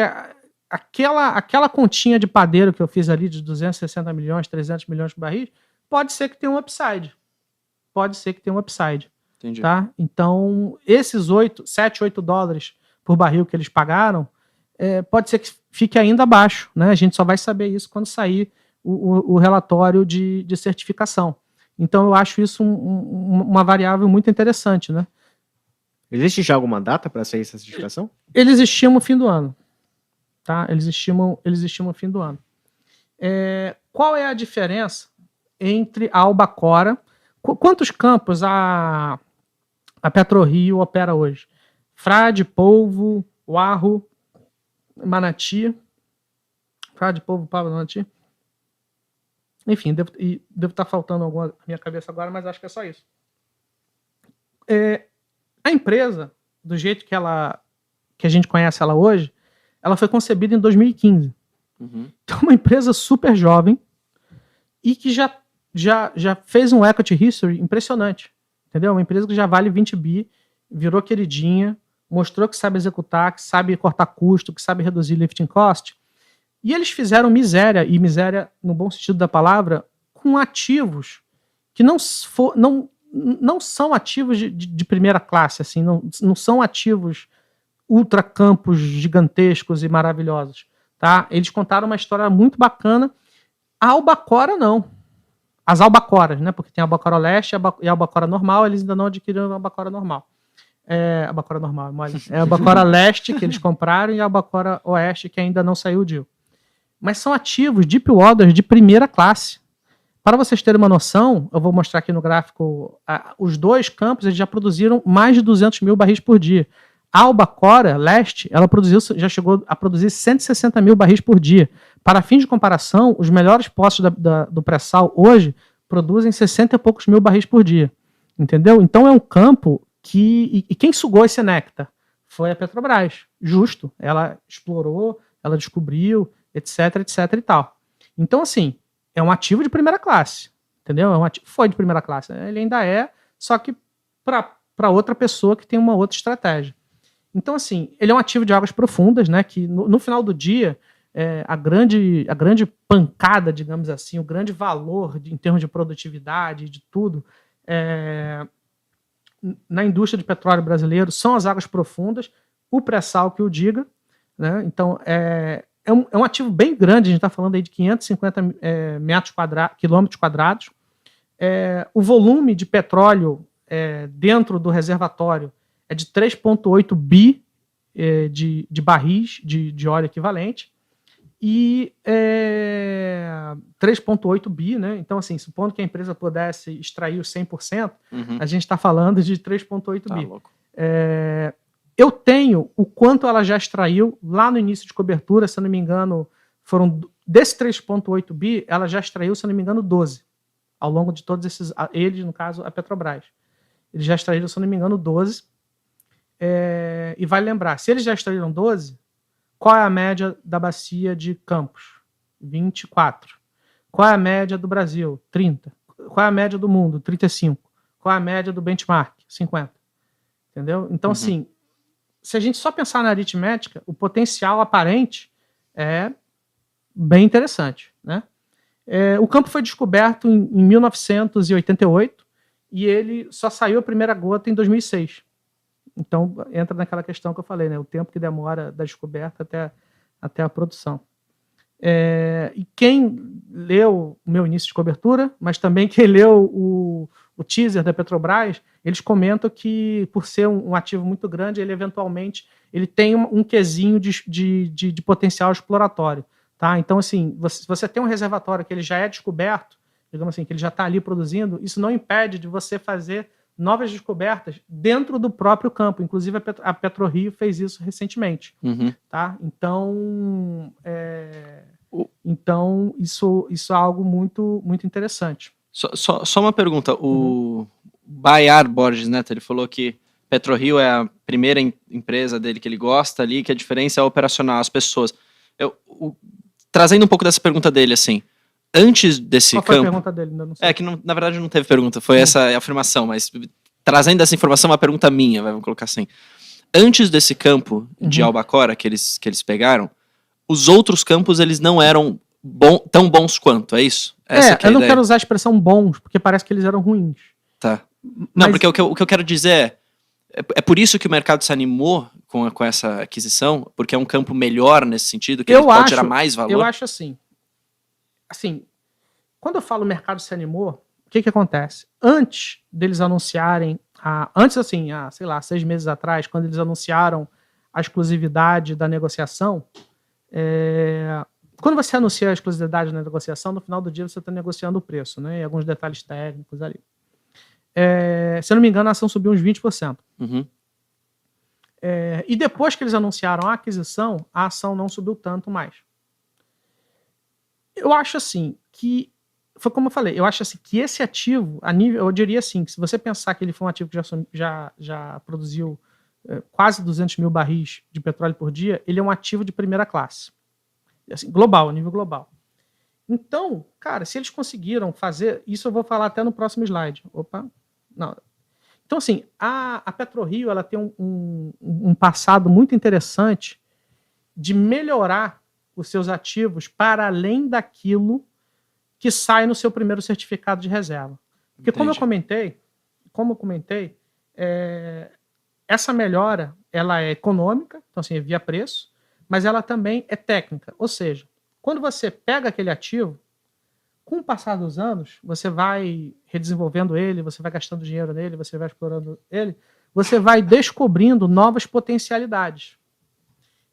aquela continha de padeiro que eu fiz ali de 260 milhões, 300 milhões de barris, pode ser que tenha um upside. Entendi. Tá? Então, esses $7, $8 por barril que eles pagaram, pode ser que fique ainda abaixo, né? A gente só vai saber isso quando sair o relatório de certificação. Então, eu acho isso uma variável muito interessante, né? Existe já alguma data para sair essa certificação? Eles estimam o fim do ano. Tá? Eles estimam o fim do ano. Qual é a diferença entre a Albacora? Quantos campos a PetroRio opera hoje? Frade, Polvo, Uarro, Manati. Frade, Polvo, Pablo, Manati. Enfim, devo estar faltando alguma na minha cabeça agora, mas acho que é só isso. A empresa, do jeito que a gente conhece ela hoje, ela foi concebida em 2015. Uhum. Então, uma empresa super jovem e que já fez um equity history impressionante. Entendeu? Uma empresa que já vale 20 bi, virou queridinha, mostrou que sabe executar, que sabe cortar custo, que sabe reduzir lifting cost. E eles fizeram miséria, e miséria no bom sentido da palavra, com ativos que não são ativos de primeira classe, assim, não são ativos ultracampos gigantescos e maravilhosos. Tá? Eles contaram uma história muito bacana. A Albacora não. As Albacoras, né? Porque tem a Albacora Leste e a Albacora Normal, eles ainda não adquiriram a Albacora Normal. A Albacora Normal, é a Albacora Leste que eles compraram e a Albacora Oeste que ainda não saiu o deal. Mas são ativos deep waters de primeira classe. Para vocês terem uma noção, eu vou mostrar aqui no gráfico, os dois campos eles já produziram mais de 200 mil barris por dia. A Albacora Leste, ela já chegou a produzir 160 mil barris por dia. Para fins de comparação, os melhores poços do pré-sal hoje produzem 60 e poucos mil barris por dia. Entendeu? Então é um campo que... E quem sugou esse néctar? Foi a Petrobras. Justo. Ela explorou, ela descobriu, etc, etc e tal. Então, assim, é um ativo de primeira classe. Entendeu? Foi de primeira classe. Ele ainda é, só que para outra pessoa que tem uma outra estratégia. Então, assim, ele é um ativo de águas profundas, né? Que no final do dia, a grande pancada, digamos assim, o grande valor em termos de produtividade, de tudo, na indústria de petróleo brasileiro são as águas profundas, o pré-sal que o diga, né? Então, é um ativo bem grande, a gente está falando aí de 550 quilômetros quadrados. O volume de petróleo dentro do reservatório é de 3,8 bi de barris de óleo equivalente e 3,8 bi, né? Então, assim, supondo que a empresa pudesse extrair os 100%, a gente está falando de 3,8 bi. Louco. Eu tenho o quanto ela já extraiu lá no início de cobertura, se eu não me engano, desse 3,8 bi, ela já extraiu, se eu não me engano, 12. Ao longo de todos esses... Eles, no caso, a Petrobras. Eles já extraíram, se eu não me engano, 12. E vale lembrar, se eles já extraíram 12, qual é a média da bacia de Campos? 24. Qual é a média do Brasil? 30. Qual é a média do mundo? 35. Qual é a média do benchmark? 50. Entendeu? Então, assim, se a gente só pensar na aritmética, o potencial aparente é bem interessante, né? O campo foi descoberto em 1988 e ele só saiu a primeira gota em 2006. Então, entra naquela questão que eu falei, né? O tempo que demora da descoberta até a produção. E quem leu o meu início de cobertura, mas também quem leu o teaser da Petrobras, eles comentam que, por ser um ativo muito grande, ele eventualmente tem um quesinho de potencial exploratório. Tá? Então, assim, se você tem um reservatório que ele já é descoberto, digamos assim, que ele já está ali produzindo, isso não impede de você fazer novas descobertas dentro do próprio campo. Inclusive, a PetroRio fez isso recentemente. Tá? Então, isso é algo muito, muito interessante. Só uma pergunta. O Bayar Borges Neto, ele falou que PetroRio é a primeira empresa dele que ele gosta ali, que a diferença é operacional, as pessoas. Trazendo um pouco dessa pergunta dele, assim, antes desse campo... Qual foi a pergunta dele? Ainda não sei. Que na verdade não teve pergunta, foi essa afirmação, mas trazendo essa informação, uma pergunta minha, vamos colocar assim. Antes desse campo de Albacora que eles pegaram, os outros campos, eles não eram tão bons quanto, é isso? Eu não quero usar a expressão bons, porque parece que eles eram ruins. Tá. Não, porque o que eu quero dizer é por isso que o mercado se animou com essa aquisição, porque é um campo melhor nesse sentido, que ele pode gerar mais valor? Eu acho assim, quando eu falo mercado se animou, o que acontece? Antes deles anunciarem, sei lá, 6 meses atrás, quando eles anunciaram a exclusividade da negociação, quando você anuncia a exclusividade na negociação, no final do dia você está negociando o preço, né? E alguns detalhes técnicos ali. Se eu não me engano, a ação subiu uns 20%. E depois que eles anunciaram a aquisição, a ação não subiu tanto mais. Eu acho assim que, foi como eu falei, eu acho assim que esse ativo, eu diria assim, que se você pensar que ele foi um ativo que já produziu quase 200 mil barris de petróleo por dia, ele é um ativo de primeira classe. Assim, global, nível global. Então, cara, se eles conseguiram fazer, isso eu vou falar até no próximo slide. Não. Então, assim, a PetroRio, ela tem um passado muito interessante de melhorar os seus ativos para além daquilo que sai no seu primeiro certificado de reserva. Porque, como eu comentei, essa melhora, ela é econômica, então, assim, é via preço, mas ela também é técnica. Ou seja, quando você pega aquele ativo, com o passar dos anos, você vai redesenvolvendo ele, você vai gastando dinheiro nele, você vai explorando ele, você vai descobrindo novas potencialidades.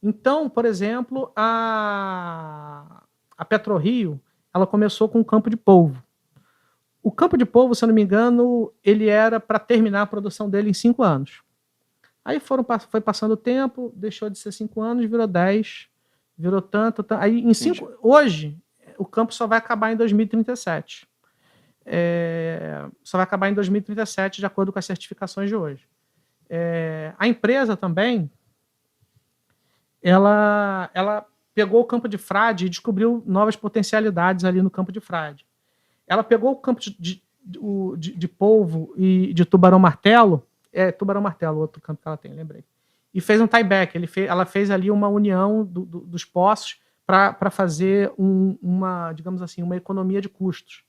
Então, por exemplo, a PetroRio, ela começou com um campo de polvo. O campo de polvo, se eu não me engano, ele era para terminar a produção dele em 5 anos. Aí foi passando o tempo, deixou de ser 5 anos, virou 10, virou tanto. Aí hoje, o campo só vai acabar em 2037. Só vai acabar em 2037, de acordo com as certificações de hoje. A empresa também, ela pegou o campo de Frade e descobriu novas potencialidades ali no campo de Frade. Ela pegou o campo de polvo e de tubarão-martelo, tubarão-martelo, outro campo que ela tem, lembrei, e fez um tieback. Ela fez ali uma união dos poços para fazer digamos assim, uma economia de custos.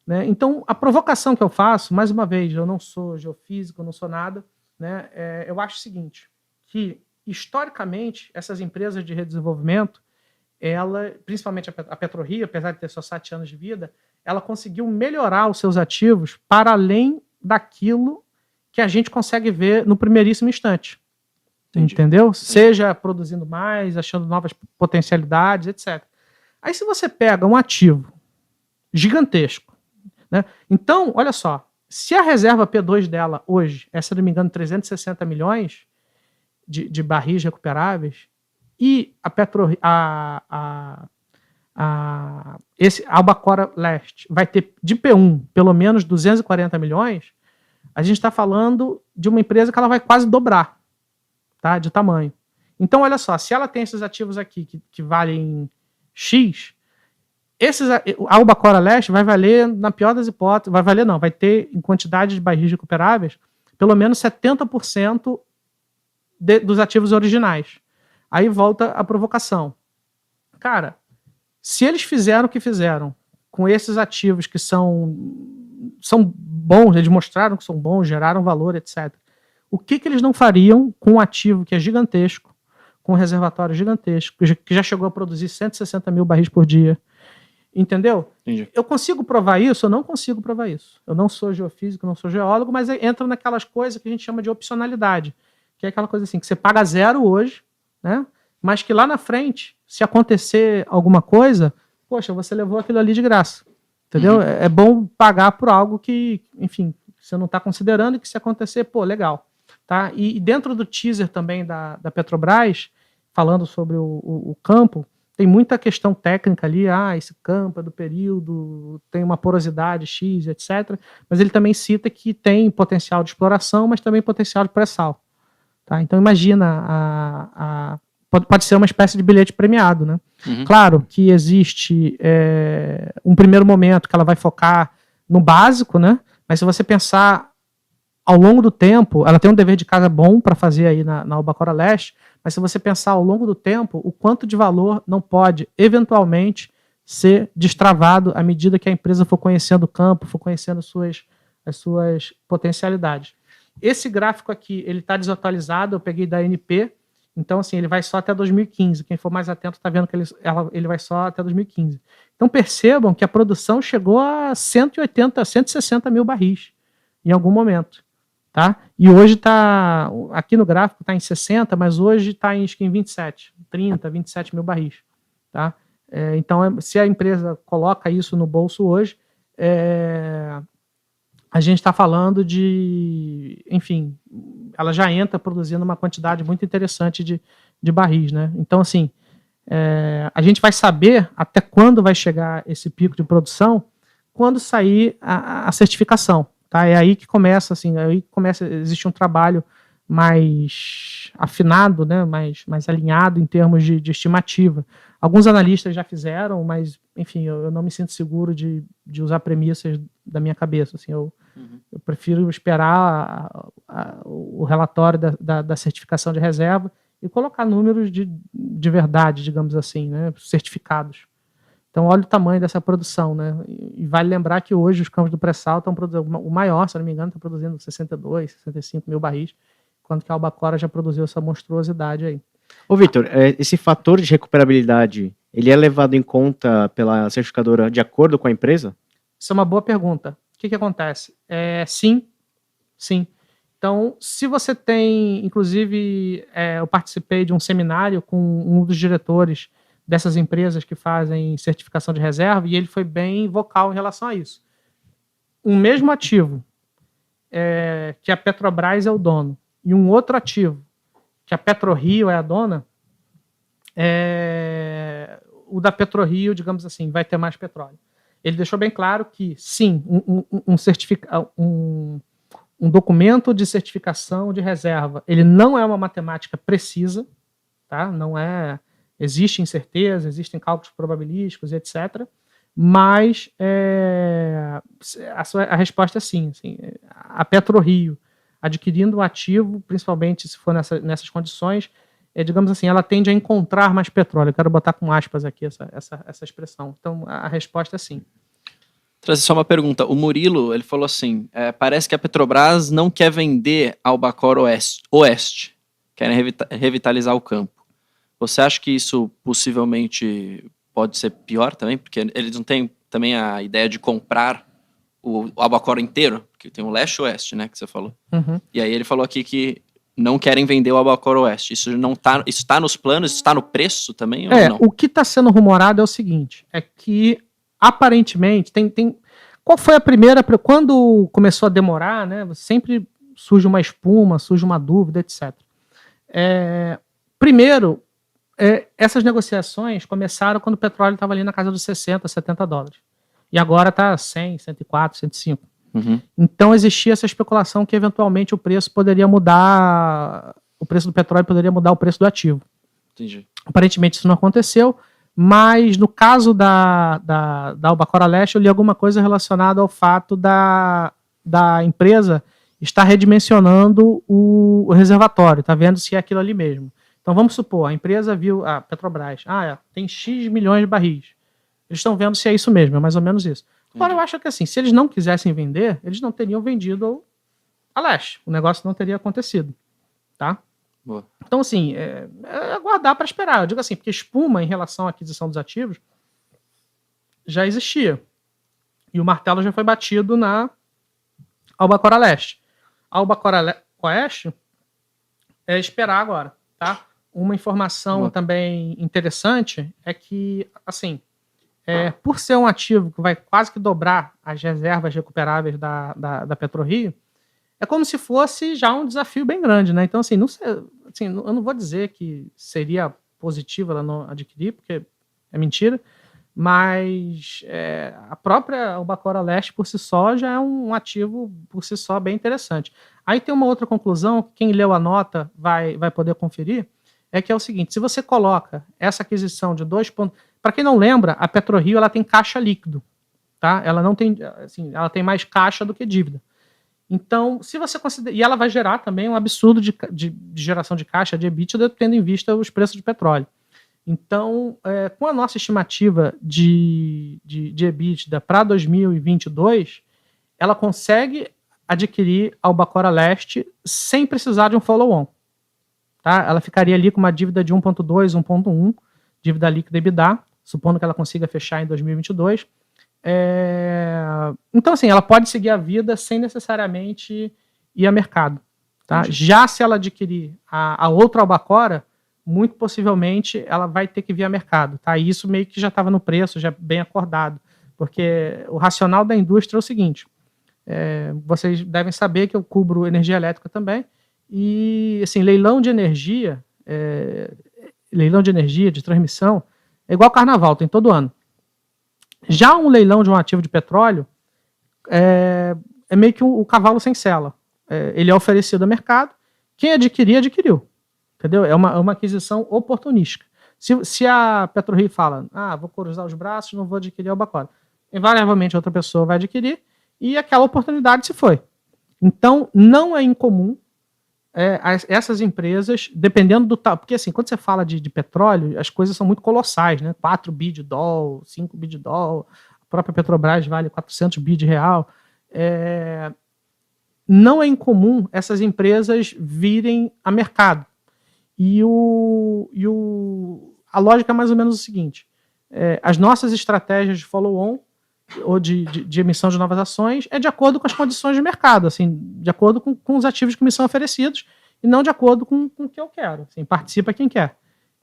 Né? Então, a provocação que eu faço, mais uma vez, eu não sou geofísico, eu não sou nada, né? Eu acho o seguinte, que historicamente essas empresas de redesenvolvimento, principalmente a PetroRio, apesar de ter só 7 anos de vida, ela conseguiu melhorar os seus ativos para além daquilo que a gente consegue ver no primeiríssimo instante. Entendi. Entendeu? Seja produzindo mais, achando novas potencialidades, etc. Aí se você pega um ativo gigantesco, né? Então, olha só, se a reserva P2 dela hoje é, se não me engano, 360 milhões de barris recuperáveis, e esse Albacora Leste vai ter de P1 pelo menos 240 milhões, a gente está falando de uma empresa que ela vai quase dobrar, tá, de tamanho. Então, olha só, se ela tem esses ativos aqui que valem X, a Albacora Leste vai valer, na pior das hipóteses, vai ter em quantidade de barris recuperáveis pelo menos 70% dos ativos originais. Aí volta a provocação. Cara, se eles fizeram o que fizeram com esses ativos que são bons, eles mostraram que são bons, geraram valor, etc. O que eles não fariam com um ativo que é gigantesco, com um reservatório gigantesco, que já chegou a produzir 160 mil barris por dia? Entendeu? Entendi. Eu consigo provar isso? Eu não consigo provar isso. Eu não sou geofísico, não sou geólogo, mas entra naquelas coisas que a gente chama de opcionalidade, que é aquela coisa assim, que você paga 0 hoje, né? Mas que lá na frente, se acontecer alguma coisa, poxa, você levou aquilo ali de graça. Entendeu? Uhum. É bom pagar por algo que, enfim, você não está considerando e que se acontecer, pô, legal. Tá? E dentro do teaser também da Petrobras, falando sobre o campo, tem muita questão técnica ali, esse campo é do período, tem uma porosidade X, etc. Mas ele também cita que tem potencial de exploração, mas também potencial de pré-sal. Tá? Então imagina, pode ser uma espécie de bilhete premiado. Né? Uhum. Claro que existe um primeiro momento que ela vai focar no básico, né? Mas se você pensar ao longo do tempo, ela tem um dever de casa bom para fazer aí na Albacora Leste, mas se você pensar ao longo do tempo, o quanto de valor não pode, eventualmente, ser destravado à medida que a empresa for conhecendo o campo, for conhecendo as suas potencialidades. Esse gráfico aqui, ele está desatualizado, eu peguei da ANP, então assim, ele vai só até 2015. Quem for mais atento está vendo que ele vai só até 2015. Então percebam que a produção chegou a 180, 160 mil barris em algum momento. Tá? E hoje está, aqui no gráfico está em 60, mas hoje está em 27, 30, 27 mil barris. Tá? Então, se a empresa coloca isso no bolso hoje, a gente está falando de, enfim, ela já entra produzindo uma quantidade muito interessante de barris. Né? Então, assim, a gente vai saber até quando vai chegar esse pico de produção quando sair a certificação. Tá? É aí que começa, assim, existe um trabalho mais afinado, né? mais alinhado em termos de estimativa. Alguns analistas já fizeram, mas, enfim, eu não me sinto seguro de usar premissas da minha cabeça. Assim, eu prefiro esperar o relatório da certificação de reserva e colocar números de verdade, digamos assim, né? Certificados. Então, olha o tamanho dessa produção, né? E vale lembrar que hoje os campos do pré-sal estão produzindo, o maior, se não me engano, está produzindo 62, 65 mil barris, enquanto que a Albacora já produziu essa monstruosidade aí. Ô, Vitor, esse fator de recuperabilidade, ele é levado em conta pela certificadora de acordo com a empresa? Isso é uma boa pergunta. O que acontece? Sim. Então, se você tem, inclusive, eu participei de um seminário com um dos diretores dessas empresas que fazem certificação de reserva, e ele foi bem vocal em relação a isso. Um mesmo ativo, que a Petrobras é o dono, e um outro ativo, que a PetroRio é a dona, o da PetroRio, digamos assim, vai ter mais petróleo. Ele deixou bem claro que, sim, um documento de certificação de reserva, ele não é uma matemática precisa, tá? Não é, existe incerteza, existem cálculos probabilísticos, etc. Mas a resposta é sim. Assim, a PetroRio, adquirindo um ativo, principalmente se for nessas condições, digamos assim, ela tende a encontrar mais petróleo. Eu quero botar com aspas aqui essa expressão. Então, a resposta é sim. Trazer só uma pergunta. O Murilo, ele falou assim, parece que a Petrobras não quer vender Albacora Oeste. Querem revitalizar o campo. Você acha que isso possivelmente pode ser pior também? Porque eles não têm também a ideia de comprar o Albacora inteiro, que tem o leste e oeste, né, que você falou. Uhum. E aí ele falou aqui que não querem vender o Albacora Oeste. Isso está nos planos? Isso está no preço também ou não? O que está sendo rumorado é o seguinte, é que aparentemente qual foi a primeira, quando começou a demorar, né, sempre surge uma espuma, surge uma dúvida, etc. Primeiro, essas negociações começaram quando o petróleo estava ali na casa dos 60, 70 dólares. E agora está 100, 104, 105. Uhum. Então existia essa especulação que eventualmente o preço poderia mudar, o preço do petróleo poderia mudar o preço do ativo. Entendi. Aparentemente isso não aconteceu, mas no caso da Albacora Leste eu li alguma coisa relacionada ao fato da empresa estar redimensionando o reservatório, está vendo se é aquilo ali mesmo. Então vamos supor, a empresa viu, a Petrobras, tem X milhões de barris. Eles estão vendo se é isso mesmo, é mais ou menos isso. Agora eu acho que assim, se eles não quisessem vender, eles não teriam vendido a Leste. O negócio não teria acontecido, tá? Boa. Então assim, aguardar para esperar. Eu digo assim, porque espuma em relação à aquisição dos ativos já existia. E o martelo já foi batido na Albacora Leste. A Albacora Oeste é esperar agora, tá? Uma informação também interessante é que, assim, por ser um ativo que vai quase que dobrar as reservas recuperáveis da PetroRio, é como se fosse já um desafio bem grande, né? Então, assim, não sei, assim, eu não vou dizer que seria positivo ela não adquirir, porque é mentira, mas a própria Albacora Leste por si só já é um ativo por si só bem interessante. Aí tem uma outra conclusão, quem leu a nota vai poder conferir, é que é o seguinte, se você coloca essa aquisição de 2 pontos... Para quem não lembra, a PetroRio ela tem caixa líquido, tá? Ela não tem, assim, ela tem mais caixa do que dívida. Então, se você considera... E ela vai gerar também um absurdo de geração de caixa, de EBITDA, tendo em vista os preços de petróleo. Então, com a nossa estimativa de EBITDA para 2022, ela consegue adquirir a Albacora Leste sem precisar de um follow-on. Tá? Ela ficaria ali com uma dívida de 1,2, 1,1, dívida líquida EBITDA, supondo que ela consiga fechar em 2022. Então, assim, ela pode seguir a vida sem necessariamente ir a mercado. Tá? Já se ela adquirir a outra Albacora, muito possivelmente ela vai ter que vir a mercado. Tá? E isso meio que já estava no preço, já bem acordado. Porque o racional da indústria é o seguinte, vocês devem saber que eu cubro energia elétrica também, e assim, leilão de energia, de transmissão, é igual carnaval, tem todo ano. Já um leilão de um ativo de petróleo é meio que o cavalo sem sela. Ele é oferecido ao mercado, quem adquirir, adquiriu. Entendeu? É uma aquisição oportunística. Se a PetroRio fala, vou cruzar os braços, não vou adquirir a Albacora, invariavelmente outra pessoa vai adquirir e aquela oportunidade se foi. Então, não é incomum essas empresas, dependendo do... Porque assim, quando você fala de petróleo, as coisas são muito colossais, né? 4 bi de dólar, 5 bi de dólar, a própria Petrobras vale 400 bi de real. Não é incomum essas empresas virem a mercado. E a lógica é mais ou menos o seguinte, as nossas estratégias de follow-on ou de emissão de novas ações é de acordo com as condições de mercado, assim, de acordo com os ativos que me são oferecidos e não de acordo com o que eu quero. Assim, participa quem quer.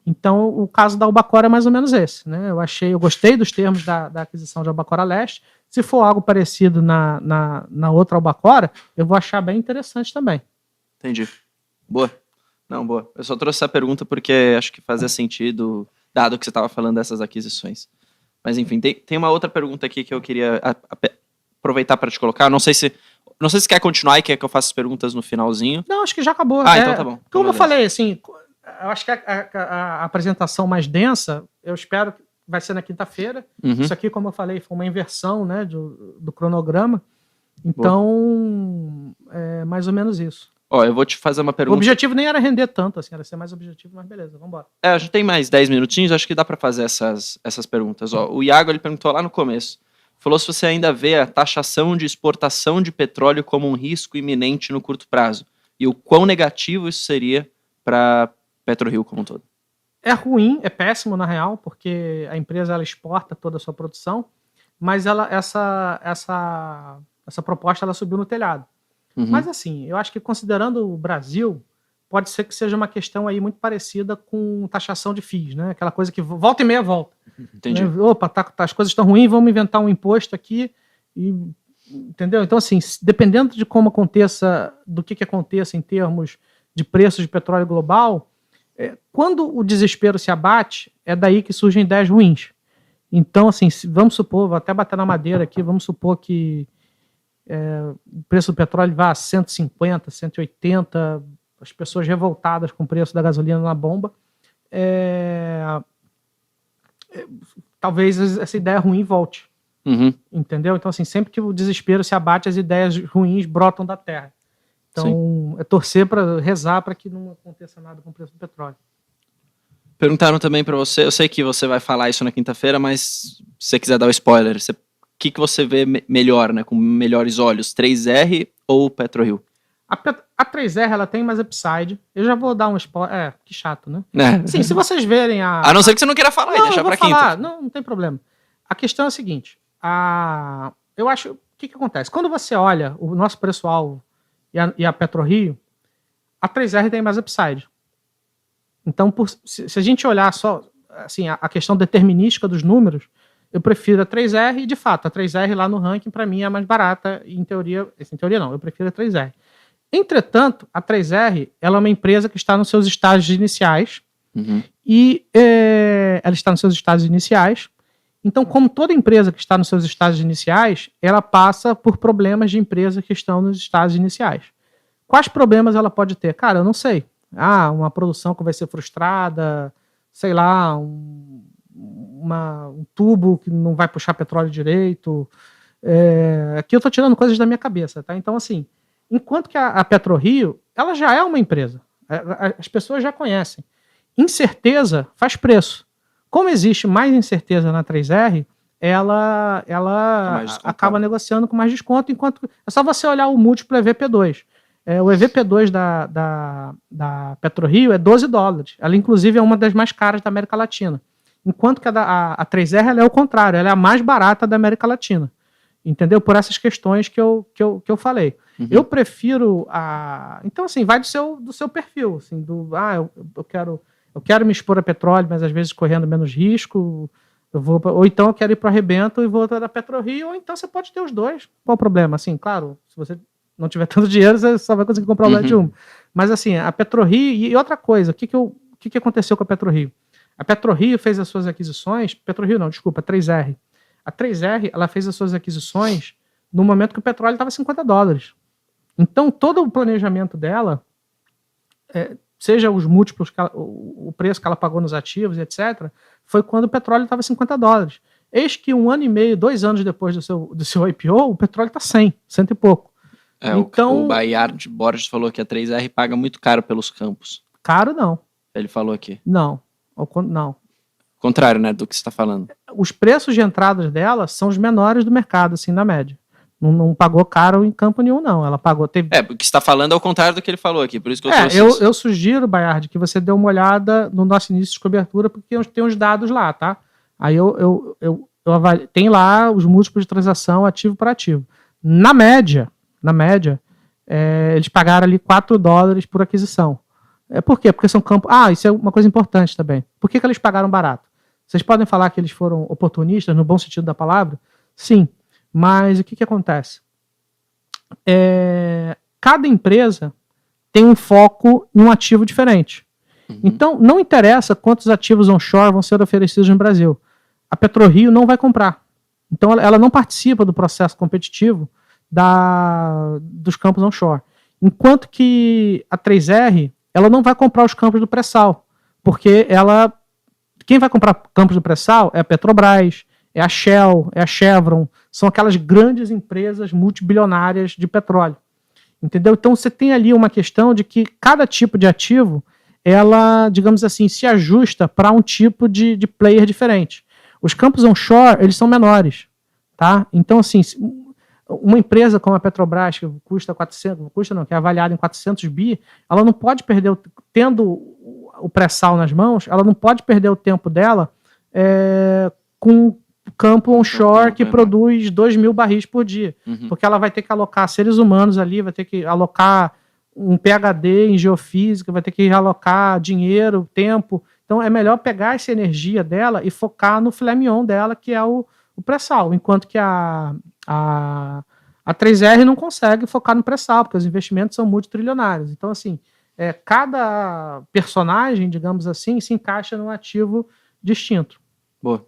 Então, o caso da Albacora é mais ou menos esse. Né? Eu gostei dos termos da aquisição de Albacora Leste. Se for algo parecido na outra Albacora, eu vou achar bem interessante também. Entendi. Boa. Não, boa. Eu só trouxe essa pergunta porque acho que fazia sentido, dado que você estava falando dessas aquisições. Mas enfim, tem uma outra pergunta aqui que eu queria aproveitar para te colocar. Não sei se quer continuar e quer que eu faça as perguntas no finalzinho. Não, acho que já acabou. Então tá bom. Como Beleza. eu falei, assim, eu acho que a apresentação mais densa, eu espero que vai ser na quinta-feira. Uhum. Isso aqui, como eu falei, foi uma inversão, né, do cronograma. Então, é mais ou menos isso. Ó, eu vou te fazer uma O pergunta. objetivo nem era render tanto, assim, era ser mais objetivo, mas beleza, vamos embora. A gente tem mais 10 minutinhos, acho que dá para fazer essas perguntas. Ó, o Iago, ele perguntou lá no começo, falou se você ainda vê a taxação de exportação de petróleo como um risco iminente no curto prazo, e o quão negativo isso seria para PetroRio como um todo. É ruim, é péssimo na real, porque a empresa ela exporta toda a sua produção, mas essa proposta ela subiu no telhado. Uhum. Mas assim, eu acho que considerando o Brasil, pode ser que seja uma questão aí muito parecida com taxação de FIIs, né? Aquela coisa que volta e meia volta. Entendi. Né? Opa, as coisas estão ruins, vamos inventar um imposto aqui, entendeu? Então assim, dependendo de como aconteça, do que aconteça em termos de preços de petróleo global, quando o desespero se abate, é daí que surgem ideias ruins. Então assim, vamos supor, vou até bater na madeira aqui, vamos supor que o preço do petróleo vá a 150, 180, as pessoas revoltadas com o preço da gasolina na bomba, talvez essa ideia ruim volte. Uhum. Entendeu? Então, assim, sempre que o desespero se abate, as ideias ruins brotam da terra. Então, é torcer para rezar para que não aconteça nada com o preço do petróleo. Perguntaram também para você, eu sei que você vai falar isso na quinta-feira, mas se você quiser dar o spoiler, o que você vê melhor, né, com melhores olhos, 3R ou PetroRio? A 3R ela tem mais upside. Eu já vou dar um spoiler. Que chato, né? É. Sim, se vocês verem A não ser que você não queira falar e deixar eu vou pra quinta. falar. Não tem problema. A questão é a seguinte. Eu acho... O que acontece? Quando você olha o nosso preço-alvo e a PetroRio, a 3R tem mais upside. Então, se a gente olhar só assim, a questão determinística dos números, eu prefiro a 3R e, de fato, a 3R lá no ranking, para mim, é a mais barata. E, em teoria não, eu prefiro a 3R. Entretanto, a 3R ela é uma empresa que está nos seus estágios iniciais. Uhum. E ela está nos seus estágios iniciais. Então, como toda empresa que está nos seus estágios iniciais, ela passa por problemas de empresa que estão nos estágios iniciais. Quais problemas ela pode ter? Cara, eu não sei. Uma produção que vai ser frustrada, sei lá, um tubo que não vai puxar petróleo direito. Aqui eu estou tirando coisas da minha cabeça, tá? Então, assim, enquanto que a PetroRio, ela já é uma empresa. As pessoas já conhecem. Incerteza faz preço. Como existe mais incerteza na 3R, ela acaba negociando com mais desconto, enquanto é só você olhar o múltiplo EVP2. O EVP2 da PetroRio é $12. Ela, inclusive, é uma das mais caras da América Latina. Enquanto que a 3R ela é o contrário, ela é a mais barata da América Latina. Entendeu? Por essas questões que eu falei. Uhum. Eu prefiro Então, assim, vai do seu perfil. Assim, eu quero me expor a petróleo, mas às vezes correndo menos risco. Ou então eu quero ir para o Rebento e vou para a PetroRio, ou então você pode ter os dois. Qual o problema? Assim, claro, se você não tiver tanto dinheiro, você só vai conseguir comprar o LED 1. Mas assim, a PetroRio... E outra coisa, o que aconteceu com a PetroRio? A PetroRio fez as suas aquisições... PetroRio não, desculpa, a 3R. A 3R, ela fez as suas aquisições no momento que o petróleo estava $50. Então, todo o planejamento dela, seja os múltiplos, o preço que ela pagou nos ativos, etc., foi quando o petróleo estava $50. Eis que 1 ano e meio, 2 anos depois do seu IPO, o petróleo está 100 e pouco. Então, o Bayard Borges falou que a 3R paga muito caro pelos campos. Caro, não. Ele falou aqui. Não. Contrário, né, do que você está falando. Os preços de entradas dela são os menores do mercado, assim, na média. Não pagou caro em campo nenhum, não. Ela pagou... o que você está falando é o contrário do que ele falou aqui, por isso que eu trouxe isso. Eu sugiro, Bayard, que você dê uma olhada no nosso início de cobertura, porque tem uns dados lá, tá? Aí eu tem lá os múltiplos de transação ativo por ativo. Na média, eles pagaram ali $4 por aquisição. Por quê? Porque são campos... isso é uma coisa importante também. Por que eles pagaram barato? Vocês podem falar que eles foram oportunistas, no bom sentido da palavra? Sim. Mas o que acontece? Cada empresa tem um foco em um ativo diferente. Então, não interessa quantos ativos onshore vão ser oferecidos no Brasil. A PetroRio não vai comprar. Então, ela não participa do processo competitivo dos campos onshore. Enquanto que a 3R, ela não vai comprar os campos do pré-sal. Porque quem vai comprar campos do pré-sal é a Petrobras, é a Shell, é a Chevron. São aquelas grandes empresas multibilionárias de petróleo. Entendeu? Então, você tem ali uma questão de que cada tipo de ativo ela, digamos assim, se ajusta para um tipo de player diferente. Os campos onshore, eles são menores, tá? Então, assim, uma empresa como a Petrobras, que que é avaliada em 400 bi, ela não pode perder, tendo o pré-sal nas mãos, ela não pode perder o tempo dela com campo onshore que produz 2.000 barris por dia, porque ela vai ter que alocar seres humanos ali, vai ter que alocar um PhD em geofísica, vai ter que alocar dinheiro, tempo. Então é melhor pegar essa energia dela e focar no filé mignon dela, que é o pré-sal, enquanto que a 3R não consegue focar no pré-sal, porque os investimentos são multitrilionários. Então, assim, cada personagem, digamos assim, se encaixa num ativo distinto. Boa.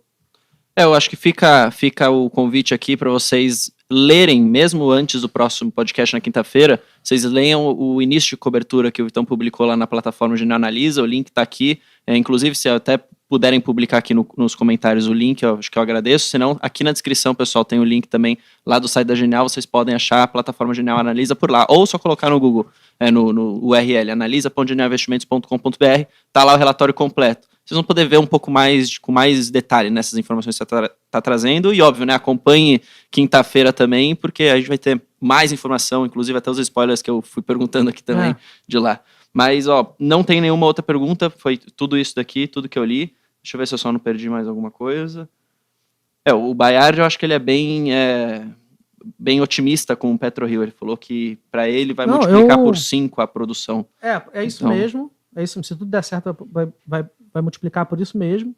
Eu acho que fica o convite aqui para vocês lerem, mesmo antes do próximo podcast na quinta-feira, vocês leiam o início de cobertura que o Vitão publicou lá na plataforma Genial Analisa, o link está aqui, inclusive se até puderem publicar aqui nos comentários o link, eu acho que eu agradeço, senão aqui na descrição, pessoal, tem o link também lá do site da Genial, vocês podem achar a plataforma Genial Analisa por lá, ou só colocar no Google, no URL, analisa.genialinvestimentos.com.br, tá lá o relatório completo. Vocês vão poder ver um pouco mais, com mais detalhe nessas informações que você está trazendo. E óbvio, né, acompanhe quinta-feira também, porque a gente vai ter mais informação, inclusive até os spoilers que eu fui perguntando aqui também de lá. Mas, não tem nenhuma outra pergunta, foi tudo isso daqui, tudo que eu li. Deixa eu ver se eu só não perdi mais alguma coisa. O Bayard, eu acho que ele é bem otimista com o PetroRio. Ele falou que para ele vai multiplicar por 5 a produção. É isso mesmo. É isso, se tudo der certo, vai multiplicar por isso mesmo.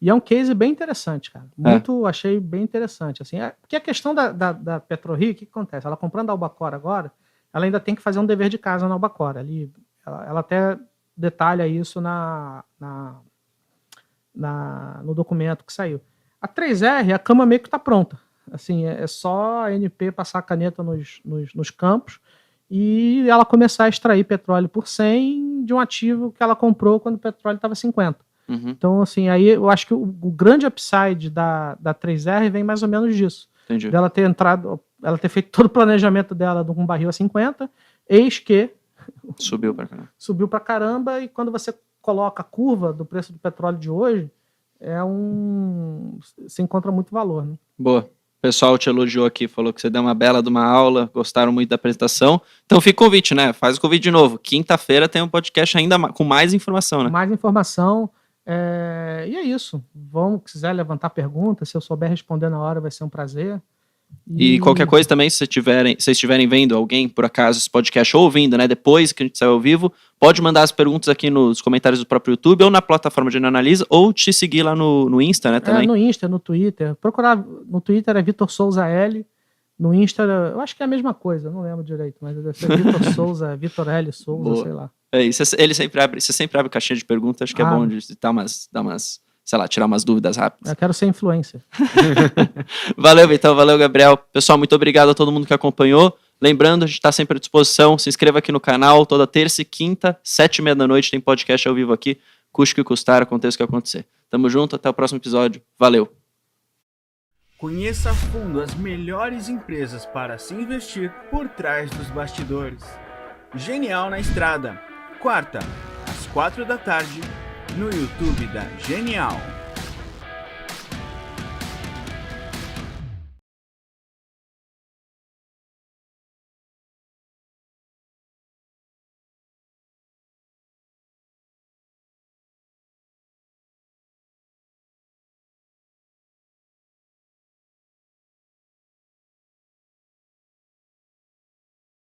E é um case bem interessante, cara. Achei bem interessante. Assim, porque a questão da PetroRio, o que acontece? Ela comprando a Albacora agora, ela ainda tem que fazer um dever de casa na Albacora. Ali, ela até detalha isso no documento que saiu. A 3R, a cama meio que está pronta. Assim, é só a ANP passar a caneta nos campos e ela começar a extrair petróleo por 100 de um ativo que ela comprou quando o petróleo estava 50. Então, assim, aí eu acho que o grande upside da 3R vem mais ou menos disso. Entendi. Dela ter entrado, ela ter feito todo o planejamento dela de um barril a 50, eis que subiu pra caramba. Subiu pra caramba, e quando você coloca a curva do preço do petróleo de hoje, se encontra muito valor, né? Boa. O pessoal te elogiou aqui, falou que você deu uma bela de uma aula, gostaram muito da apresentação. Então fica o convite, né? Faz o convite de novo. Quinta-feira tem um podcast ainda com mais informação, né? Mais informação. E é isso. Se quiser levantar perguntas, se eu souber responder na hora, vai ser um prazer. E qualquer coisa também, se vocês estiverem vendo alguém, por acaso, esse podcast ou ouvindo, né, depois que a gente saiu ao vivo, pode mandar as perguntas aqui nos comentários do próprio YouTube ou na plataforma de Analisa, ou te seguir lá no Insta, né, também. No Insta, no Twitter. Procurar no Twitter é Vitor Souza L. No Insta, eu acho que é a mesma coisa, não lembro direito, mas deve ser Vitor Souza, Vitor L. Souza, boa. Sei lá. Você sempre abre caixinha de perguntas, acho que é bom de dar umas, sei lá, tirar umas dúvidas rápidas. Eu quero ser influencer. Valeu, Vitão, valeu, Gabriel. Pessoal, muito obrigado a todo mundo que acompanhou. Lembrando, a gente está sempre à disposição. Se inscreva aqui no canal, toda terça e quinta, 7h30 da noite, tem podcast ao vivo aqui. Custe o que custar, aconteça o que acontecer. Tamo junto, até o próximo episódio. Valeu. Conheça a fundo as melhores empresas para se investir por trás dos bastidores. Genial na Estrada. Quarta, às 4 da tarde, no YouTube da Genial.